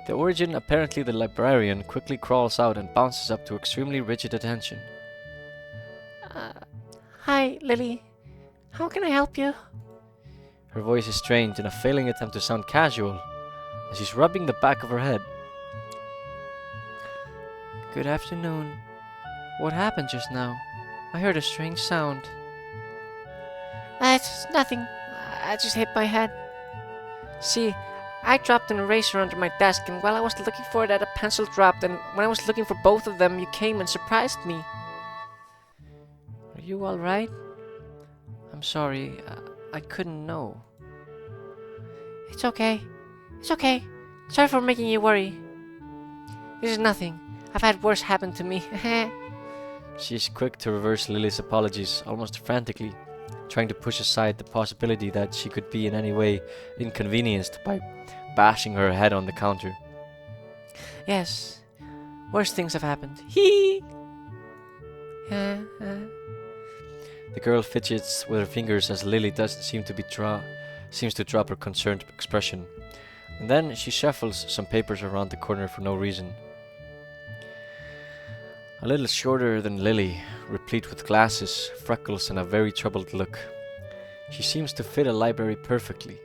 The origin, apparently the librarian, quickly crawls out and bounces up to extremely rigid attention. Hi, Lily. How can I help you? Her voice is strained in a failing attempt to sound casual, as she's rubbing the back of her head. Good afternoon. What happened just now? I heard a strange sound. It's nothing. I just hit my head. See, I dropped an eraser under my desk, and while I was looking for it, a pencil dropped, and when I was looking for both of them, you came and surprised me. Are you alright? I'm sorry, I couldn't know. It's okay. It's okay. Sorry for making you worry. This is nothing. I've had worse happen to me. She's quick to reverse Lily's apologies, almost frantically. trying to push aside the possibility that she could be in any way inconvenienced by bashing her head on the counter. Yes, worse things have happened. Hee! The girl fidgets with her fingers as Lily doesn't seems to drop her concerned expression. And then she shuffles some papers around the corner for no reason. A little shorter than Lily, replete with glasses, freckles, and a very troubled look. She seems to fit a library perfectly.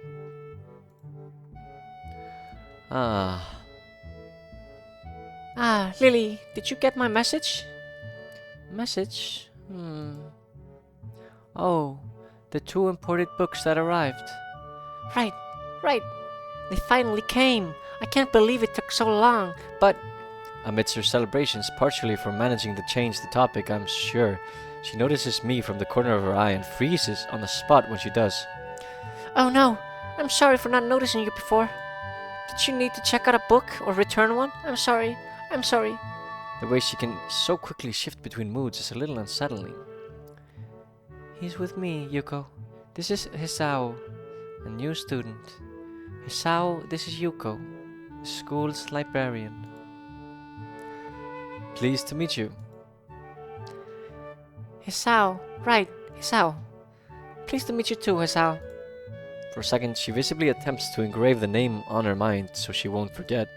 Ah, Lily, did you get my message? Message? Oh, the two imported books that arrived. Right, right. They finally came. I can't believe it took so long, but amidst her celebrations, partially for managing to change the topic, I'm sure, she notices me from the corner of her eye and freezes on the spot when she does. oh no, I'm sorry for not noticing you before. Did you need to check out a book or return one? I'm sorry. The way she can so quickly shift between moods is a little unsettling. He's with me, Yuko. This is Hisao, a new student. Hisao, this is Yuko, the school's librarian. Pleased to meet you. Hisao, right, Hisao. Pleased to meet you too, Hisao. For a second, she visibly attempts to engrave the name on her mind so she won't forget.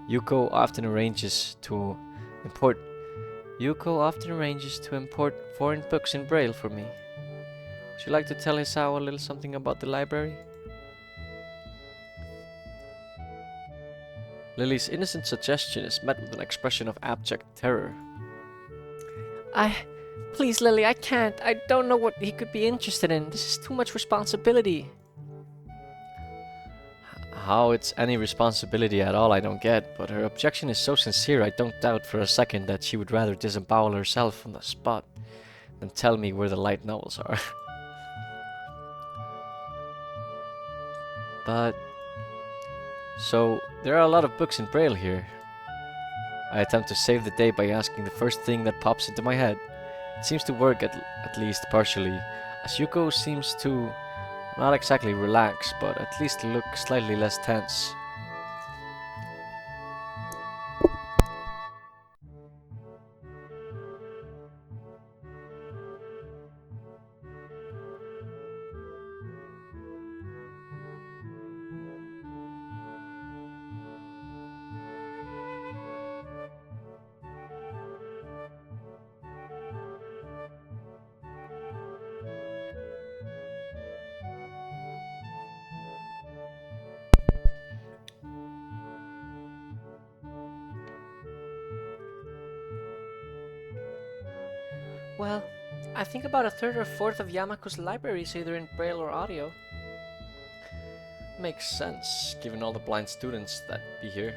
Yuko often arranges to import foreign books in Braille for me. Would you like to tell Hisao a little something about the library? Lily's innocent suggestion is met with an expression of abject terror. Please, Lily, I can't. I don't know what he could be interested in. This is too much responsibility. How it's any responsibility at all, I don't get, but her objection is so sincere I don't doubt for a second that she would rather disembowel herself on the spot than tell me where the light novels are. But... so, there are a lot of books in Braille here. I attempt to save the day by asking the first thing that pops into my head. It seems to work at least partially, as Yuko seems to not exactly relax, but at least look slightly less tense. Well, I think about a third or fourth of Yamaku's library is either in Braille or audio. Makes sense, given all the blind students that be here.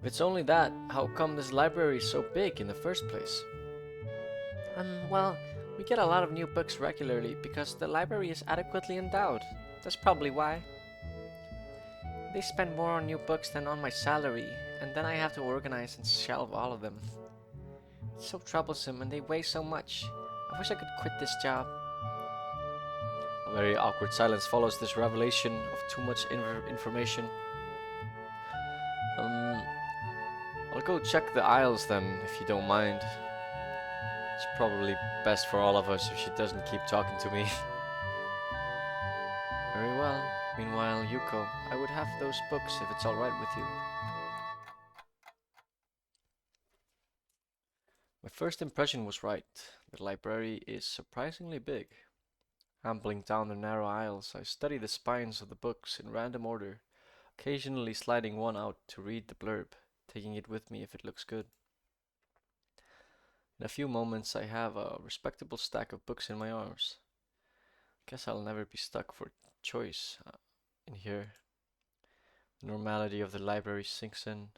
If it's only that, how come this library is so big in the first place? Well, we get a lot of new books regularly because the library is adequately endowed. That's probably why. They spend more on new books than on my salary, and then I have to organize and shelve all of them. It's so troublesome and they weigh so much. I wish I could quit this job. A very awkward silence follows this revelation of too much information. I'll go check the aisles then, if you don't mind. It's probably best for all of us if she doesn't keep talking to me. Very well. Meanwhile, Yuko, I would have those books if it's alright with you. My first impression was right. The library is surprisingly big. Ambling down the narrow aisles, I study the spines of the books in random order, occasionally sliding one out to read the blurb, taking it with me if it looks good. In a few moments, I have a respectable stack of books in my arms. Guess I'll never be stuck for choice in here. The normality of the library sinks in.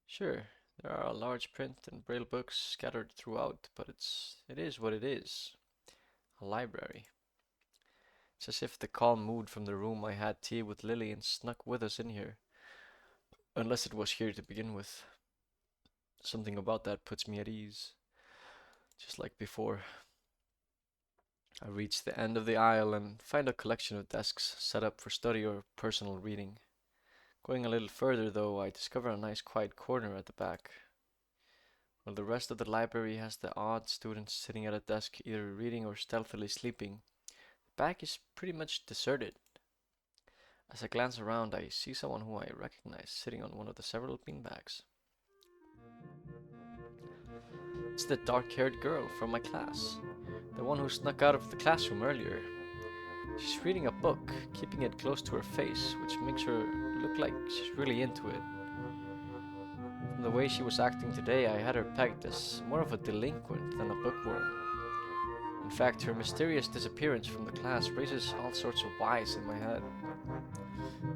Sure, there are a large print and braille books scattered throughout, but it is what it is. A library. It's as if the calm mood from the room I had tea with Lily and snuck with us in here. Unless it was here to begin with. Something about that puts me at ease. Just like before. I reach the end of the aisle and find a collection of desks set up for study or personal reading. Going a little further, though, I discover a nice quiet corner at the back. While the rest of the library has the odd students sitting at a desk either reading or stealthily sleeping, the back is pretty much deserted. As I glance around, I see someone who I recognize sitting on one of the several beanbags. It's the dark-haired girl from my class, the one who snuck out of the classroom earlier. She's reading a book, keeping it close to her face, which makes her look like she's really into it. From the way she was acting today, I had her pegged as more of a delinquent than a bookworm. In fact, her mysterious disappearance from the class raises all sorts of whys in my head.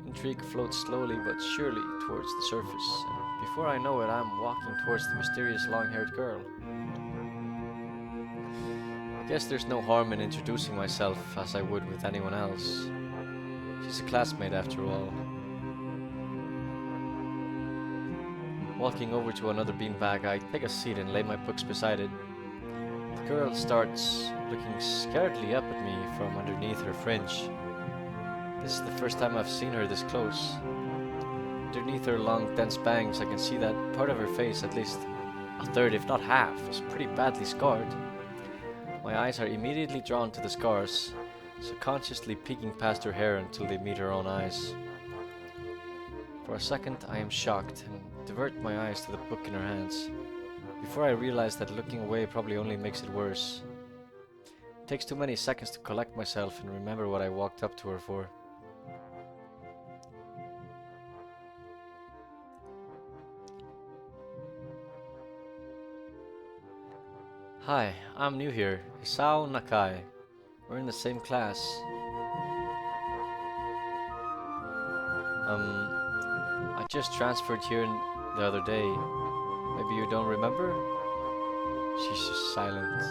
Intrigue floats slowly but surely towards the surface, and before I know it, I'm walking towards the mysterious long-haired girl. I guess there's no harm in introducing myself as I would with anyone else. She's a classmate after all. Walking over to another beanbag, I take a seat and lay my books beside it. The girl starts looking scaredly up at me from underneath her fringe. This is the first time I've seen her this close. Underneath her long, dense bangs, I can see that part of her face, at least a third if not half, is pretty badly scarred. My eyes are immediately drawn to the scars, subconsciously peeking past her hair until they meet her own eyes. For a second, I am shocked and divert my eyes to the book in her hands, before I realize that looking away probably only makes it worse. It takes too many seconds to collect myself and remember what I walked up to her for. Hi, I'm new here, Hisao Nakai. We're in the same class. I just transferred here the other day. Maybe you don't remember? She's just silent.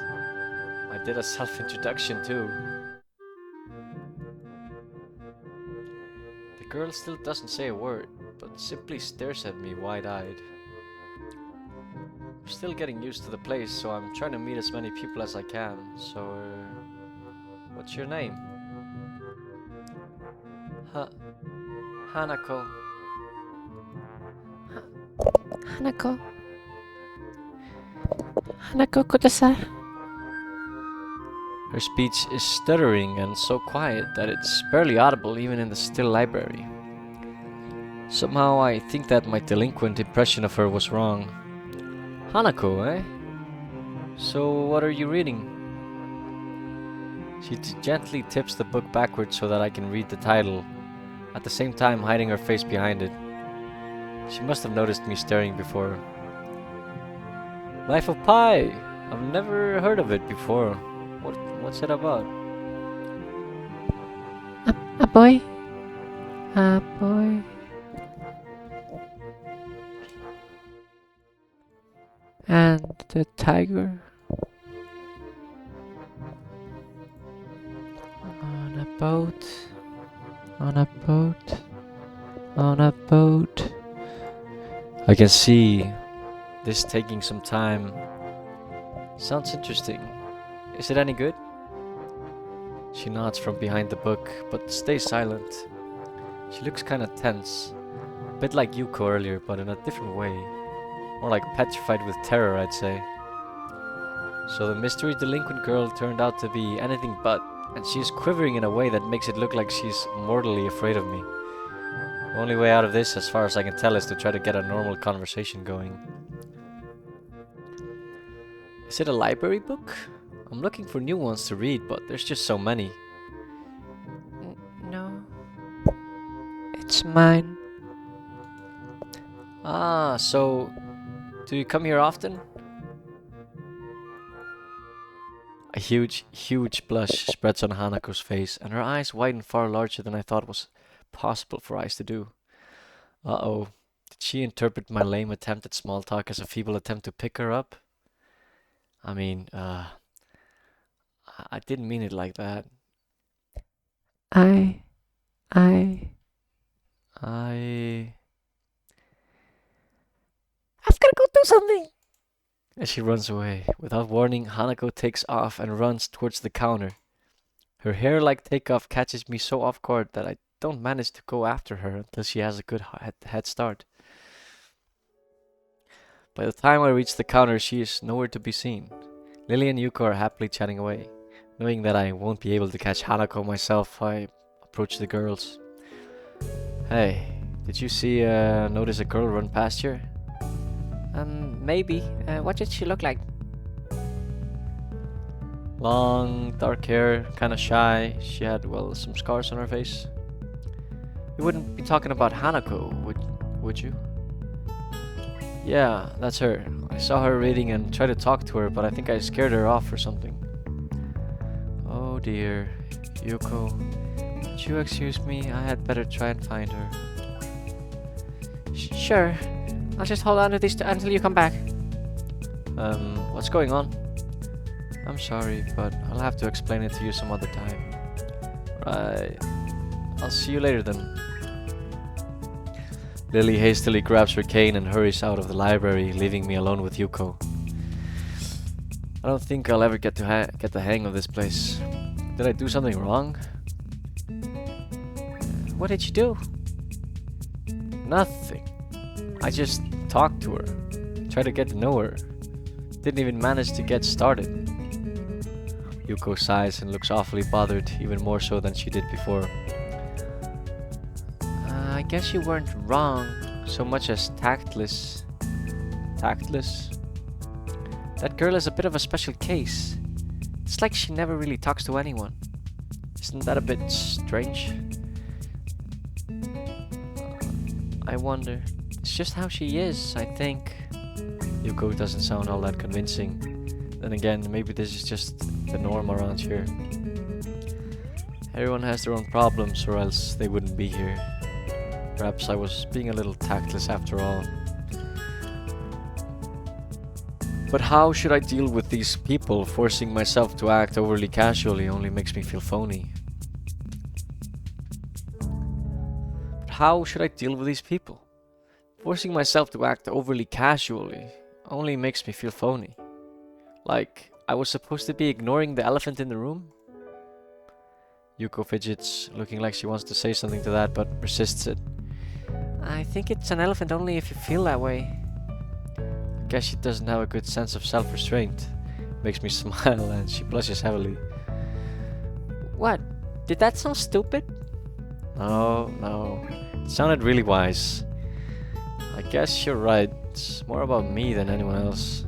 I did a self-introduction too. The girl still doesn't say a word, but simply stares at me wide-eyed. I'm still getting used to the place, so I'm trying to meet as many people as I can. So, what's your name? Hanako. Hanako. Hanako kudasai. Her speech is stuttering and so quiet that it's barely audible even in the still library. Somehow I think that my delinquent impression of her was wrong. Hanako, eh? So what are you reading? She gently tips the book backwards so that I can read the title, at the same time hiding her face behind it. She must have noticed me staring before. Life of Pi! I've never heard of it before. What's it about? A boy. A boy. And the tiger. On a boat. On a boat. On a boat. I can see this taking some time. Sounds interesting. Is it any good? She nods from behind the book, but stays silent. She looks kinda tense. A bit like Yuko earlier, but in a different way. More like petrified with terror, I'd say. So the mystery delinquent girl turned out to be anything but, and she's quivering in a way that makes it look like she's mortally afraid of me. The only way out of this, as far as I can tell, is to try to get a normal conversation going. Is it a library book? I'm looking for new ones to read, but there's just so many. No. It's mine. Ah, so do you come here often? A huge blush spreads on Hanako's face, and her eyes widen far larger than I thought was possible for eyes to do. Uh-oh. Did she interpret my lame attempt at small talk as a feeble attempt to pick her up? I mean, I didn't mean it like that. I've gotta go do something. As she runs away, without warning, Hanako takes off and runs towards the counter. Her hair-like takeoff catches me so off guard that I don't manage to go after her until she has a good head start. By the time I reach the counter, she is nowhere to be seen. Lily and Yuko are happily chatting away. Knowing that I won't be able to catch Hanako myself, I approach the girls. Hey, did you notice a girl run past here? Maybe. What did she look like? Long, dark hair, kinda shy. She had, well, some scars on her face. You wouldn't be talking about Hanako, would you? Yeah, that's her. I saw her reading and tried to talk to her, but I think I scared her off or something. Oh dear. Yuko, would you excuse me? I had better try and find her. Sure. I'll just hold on to this until you come back. What's going on? I'm sorry, but I'll have to explain it to you some other time. Right. I'll see you later then. Lily hastily grabs her cane and hurries out of the library, leaving me alone with Yuko. I don't think I'll ever get the hang of this place. Did I do something wrong? What did you do? Nothing. I just talked to her. Tried to get to know her. Didn't even manage to get started. Yuko sighs and looks awfully bothered, even more so than she did before. I guess you weren't wrong. So much as tactless. Tactless? That girl is a bit of a special case. It's like she never really talks to anyone. Isn't that a bit strange? I wonder. It's just how she is, I think. Yuko doesn't sound all that convincing. Then again, maybe this is just the norm around here. Everyone has their own problems, or else they wouldn't be here. Perhaps I was being a little tactless after all. But how should I deal with these people? Forcing myself to act overly casually only makes me feel phony. But how should I deal with these people? Forcing myself to act overly casually only makes me feel phony. Like I was supposed to be ignoring the elephant in the room? Yuko fidgets, looking like she wants to say something to that, but resists it. I think it's an elephant only if you feel that way. I guess she doesn't have a good sense of self-restraint. Makes me smile and she blushes heavily. What? Did that sound stupid? No. It sounded really wise. I guess you're right. It's more about me than anyone else.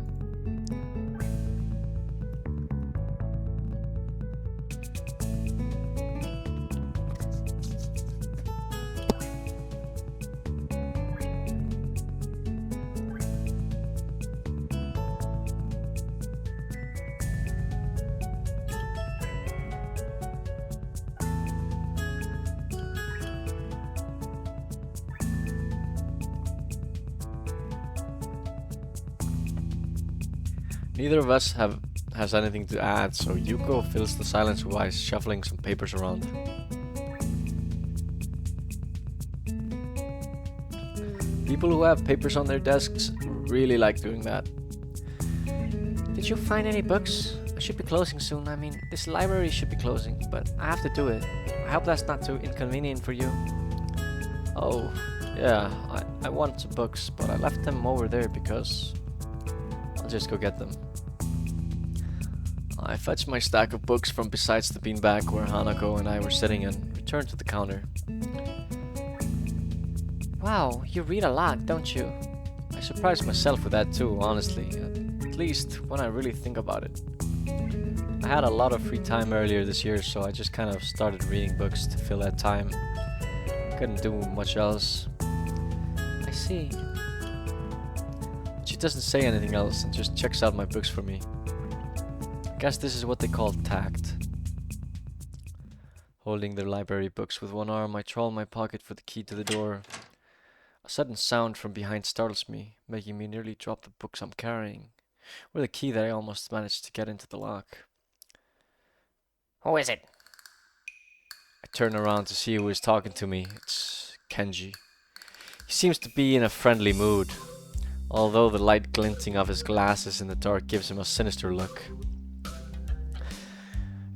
Neither of us has anything to add, so Yuko fills the silence by shuffling some papers around. People who have papers on their desks really like doing that. Did you find any books? I should be closing soon. I mean, this library should be closing, but I have to do it. I hope that's not too inconvenient for you. Oh, yeah, I want some books, but I left them over there because I'll just go get them. I fetched my stack of books from besides the beanbag where Hanako and I were sitting and returned to the counter. Wow, you read a lot, don't you? I surprised myself with that too, honestly, at least when I really think about it. I had a lot of free time earlier this year, so I just kind of started reading books to fill that time. Couldn't do much else. I see. She doesn't say anything else and just checks out my books for me. Guess this is what they call tact. Holding the library books with one arm, I trawl in my pocket for the key to the door. A sudden sound from behind startles me, making me nearly drop the books I'm carrying, or the key that I almost managed to get into the lock. Who is it? I turn around to see who is talking to me. It's Kenji. He seems to be in a friendly mood, although the light glinting of his glasses in the dark gives him a sinister look.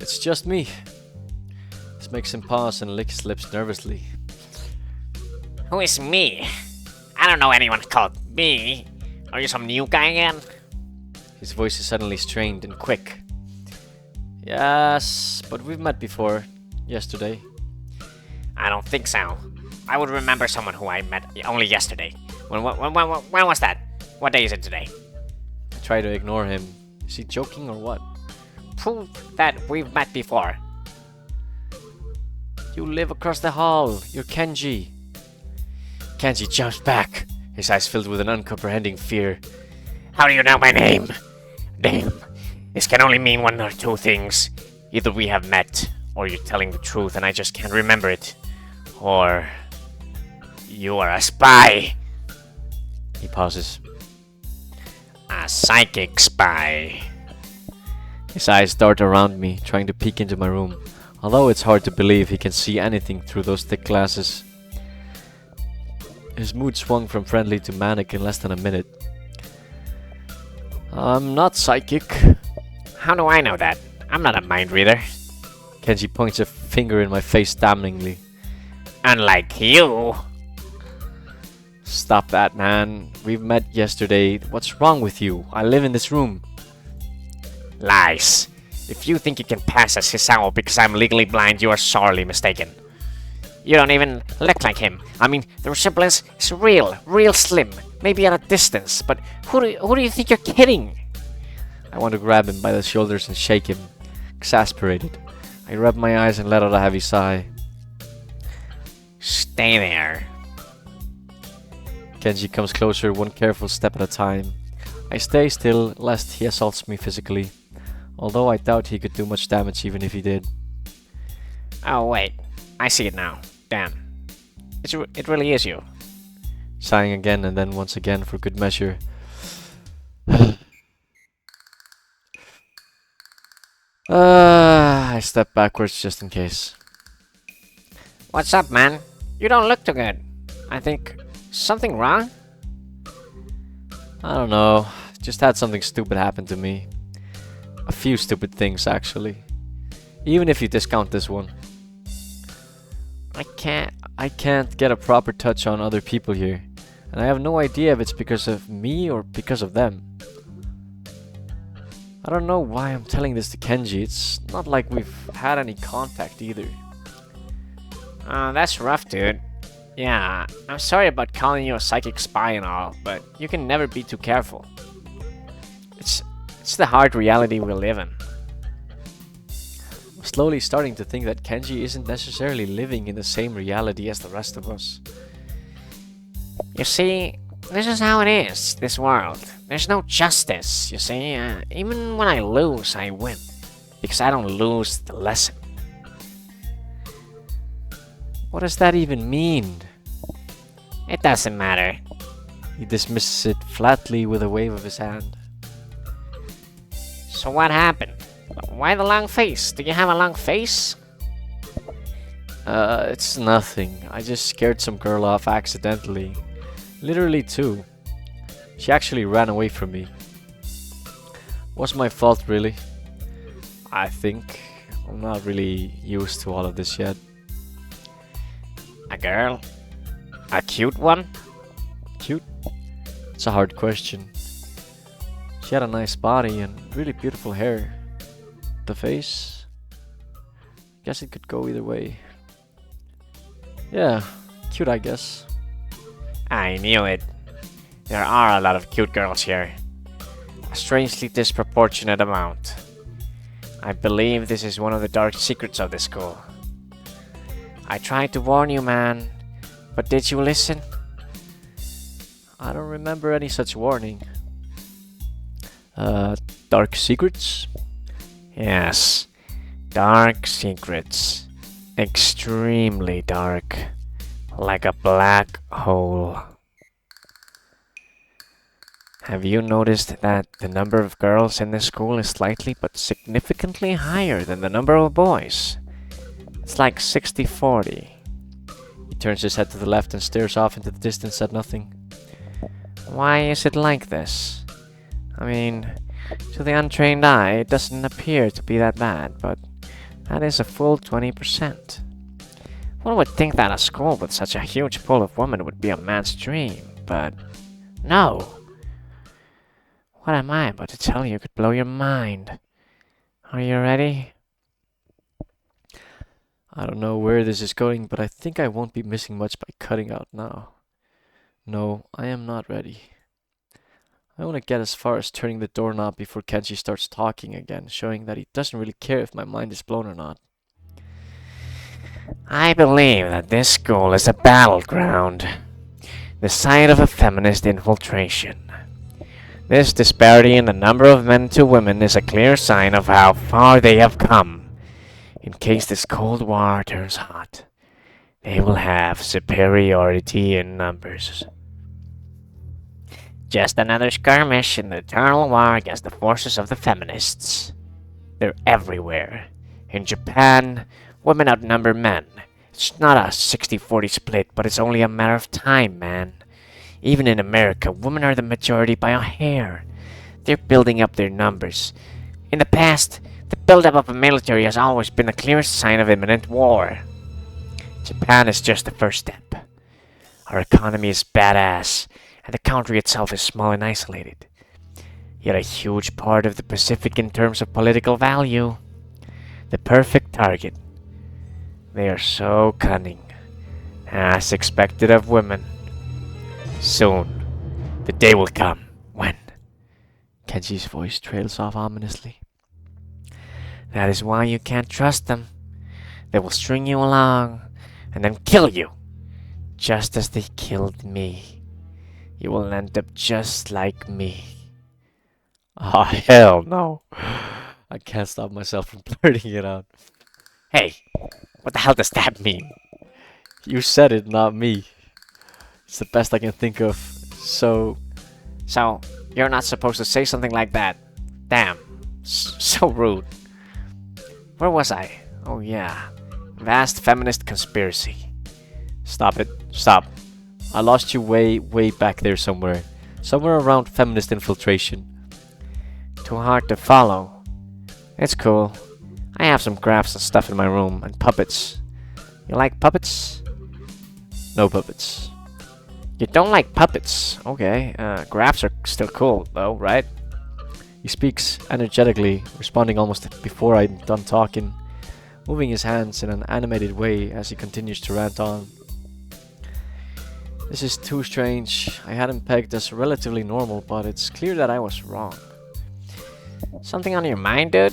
It's just me. This makes him pause and lick his lips nervously. Who is me? I don't know anyone called me. Are you some new guy again? His voice is suddenly strained and quick. Yes, but we've met before. Yesterday. I don't think so. I would remember someone who I met only yesterday. When was that? What day is it today? I try to ignore him. Is he joking or what? Prove that we've met before. You live across the hall. You're Kenji. Kenji jumps back, his eyes filled with an uncomprehending fear. How do you know my name? Damn. This can only mean one or two things. Either we have met, or you're telling the truth and I just can't remember it. Or you are a spy. He pauses. A psychic spy. His eyes dart around me, trying to peek into my room, although it's hard to believe he can see anything through those thick glasses. His mood swung from friendly to manic in less than a minute. I'm not psychic. How do I know that? I'm not a mind reader. Kenji points a finger in my face damningly. Unlike you. Stop that, man. We've met yesterday. What's wrong with you? I live in this room. Lies. If you think you can pass as Hisao because I'm legally blind, you are sorely mistaken. You don't even look like him. I mean, the resemblance is real slim. Maybe at a distance, but who do you think you're kidding? I want to grab him by the shoulders and shake him. Exasperated, I rub my eyes and let out a heavy sigh. Stay there. Kenji comes closer, one careful step at a time. I stay still, lest he assaults me physically, although I doubt he could do much damage even if he did. Oh wait, I see it now. Damn. It really is you. Sighing again and then once again for good measure. I step backwards just in case. What's up, man? You don't look too good. I think something wrong? I don't know. Just had something stupid happen to me. A few stupid things, actually. Even if you discount this one. I can't get a proper touch on other people here. And I have no idea if it's because of me or because of them. I don't know why I'm telling this to Kenji. It's not like we've had any contact either. That's rough, dude. Yeah, I'm sorry about calling you a psychic spy and all, but you can never be too careful. It's the hard reality we live in. I'm slowly starting to think that Kenji isn't necessarily living in the same reality as the rest of us. You see, this is how it is, this world. There's no justice, you see. Even when I lose, I win. Because I don't lose the lesson. What does that even mean? It doesn't matter. He dismisses it flatly with a wave of his hand. So what happened? Why the long face? Do you have a long face? It's nothing. I just scared some girl off accidentally. Literally two. She actually ran away from me. Was my fault, really? I think. I'm not really used to all of this yet. A girl? A cute one? Cute? It's a hard question. She had a nice body and really beautiful hair. The face? Guess it could go either way. Yeah, cute I guess. I knew it. There are a lot of cute girls here. A strangely disproportionate amount. I believe this is one of the dark secrets of this school. I tried to warn you, man, but did you listen? I don't remember any such warning. Dark secrets? Yes, dark secrets. Extremely dark. Like a black hole. Have you noticed that the number of girls in this school is slightly but significantly higher than the number of boys? It's like 60-40. He turns his head to the left and stares off into the distance at nothing. Why is it like this? I mean, to the untrained eye, it doesn't appear to be that bad, but That is a full 20%. One would think that a school with such a huge pool of women would be a man's dream, but no. What am I about to tell you could blow your mind? Are you ready? I don't know where this is going, but I think I won't be missing much by cutting out now. No, I am not ready. I want to get as far as turning the doorknob before Kenji starts talking again, showing that he doesn't really care if my mind is blown or not. I believe that this school is a battleground, the site of a feminist infiltration. This disparity in the number of men to women is a clear sign of how far they have come. In case this Cold War turns hot, they will have superiority in numbers. Just another skirmish in the eternal war against the forces of the feminists. They're everywhere. In Japan, women outnumber men. It's not a 60-40 split, but it's only a matter of time, man. Even in America, women are the majority by a hair. They're building up their numbers. In the past, the buildup of a military has always been the clearest sign of imminent war. Japan is just the first step. Our economy is badass, and the country itself is small and isolated. Yet a huge part of the Pacific in terms of political value. The perfect target. They are so cunning, as expected of women. Soon, the day will come when... Kenji's voice trails off ominously. That is why you can't trust them. They will string you along, and then kill you, just as they killed me. You will end up just like me. Oh, hell no. I can't stop myself from blurting it out. Hey, what the hell does that mean? You said it, not me. It's the best I can think of. So, You're not supposed to say something like that. Damn, so rude. Where was I? Oh yeah, vast feminist conspiracy. stop it. Stop. I lost you way, way back there somewhere. Somewhere around feminist infiltration. Too hard to follow. It's cool. I have some graphs and stuff in my room, and puppets. You like puppets? No puppets. You don't like puppets? Okay, graphs are still cool, though, right? He speaks energetically, responding almost before I'm done talking, moving his hands in an animated way as he continues to rant on. This is too strange. I had him pegged as relatively normal, but it's clear that I was wrong. Something on your mind, dude?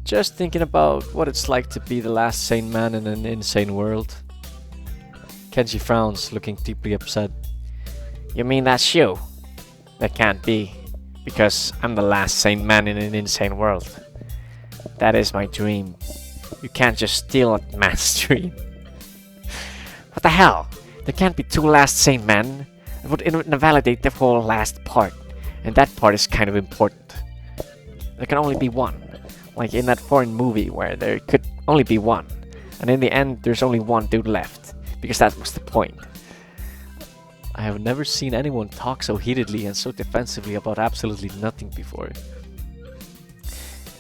Just thinking about what it's like to be the last sane man in an insane world. Kenji frowns, looking deeply upset. You mean that's you? That can't be, because I'm the last sane man in an insane world. That is my dream. You can't just steal a man's dream. What the hell? There can't be two last sane men. It would invalidate the whole last part, and that part is kind of important. There can only be one, like in that foreign movie where there could only be one, and in the end there's only one dude left, because that was the point. I have never seen anyone talk so heatedly and so defensively about absolutely nothing before.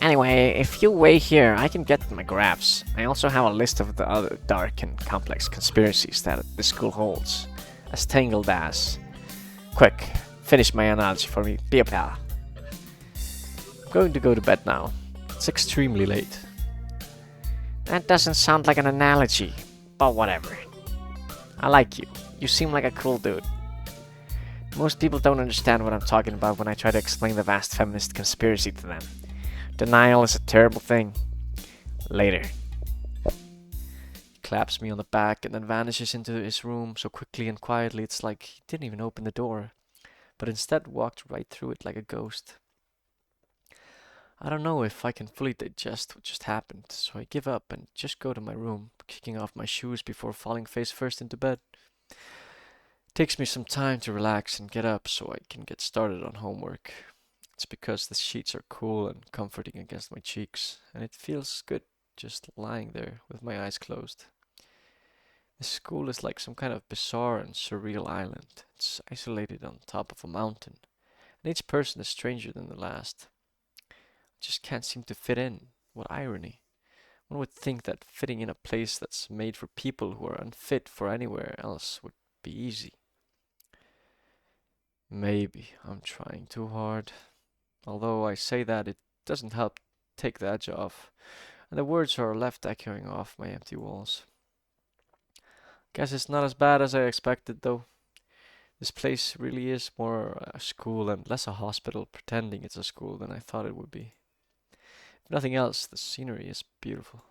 Anyway, if you wait here, I can get my graphs. I also have a list of the other dark and complex conspiracies that the school holds, as tangled as... Quick, finish my analogy for me, be a pal. I'm going to go to bed now. It's extremely late. That doesn't sound like an analogy, but whatever. I like you. You seem like a cool dude. Most people don't understand what I'm talking about when I try to explain the vast feminist conspiracy to them. Denial is a terrible thing. Later. He claps me on the back and then vanishes into his room so quickly and quietly it's like he didn't even open the door, but instead walked right through it like a ghost. I don't know if I can fully digest what just happened, so I give up and just go to my room, kicking off my shoes before falling face first into bed. It takes me some time to relax and get up so I can get started on homework. It's because the sheets are cool and comforting against my cheeks, and it feels good just lying there with my eyes closed. This school is like some kind of bizarre and surreal island. It's isolated on top of a mountain, and each person is stranger than the last. I just can't seem to fit in. What irony. One would think that fitting in a place that's made for people who are unfit for anywhere else would be easy. Maybe I'm trying too hard. Although I say that, it doesn't help take the edge off, and the words are left echoing off my empty walls. Guess it's not as bad as I expected, though. This place really is more a school and less a hospital pretending it's a school than I thought it would be. If nothing else, the scenery is beautiful.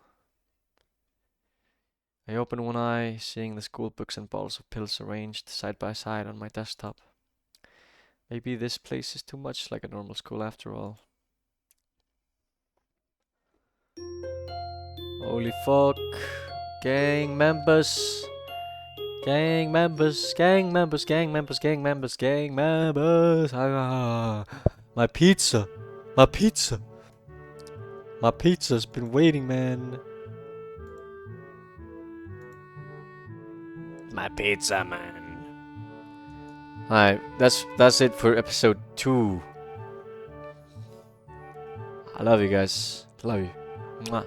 I open one eye, seeing the school books and bottles of pills arranged side by side on my desktop. Maybe this place is too much like a normal school after all. Holy fuck. Gang members. Gang members, gang members, gang members, gang members, gang members. Ah, my pizza. My pizza. My pizza's been waiting, man. My pizza, man. Alright, that's it for episode 2. I love you guys. Love you. Mwah.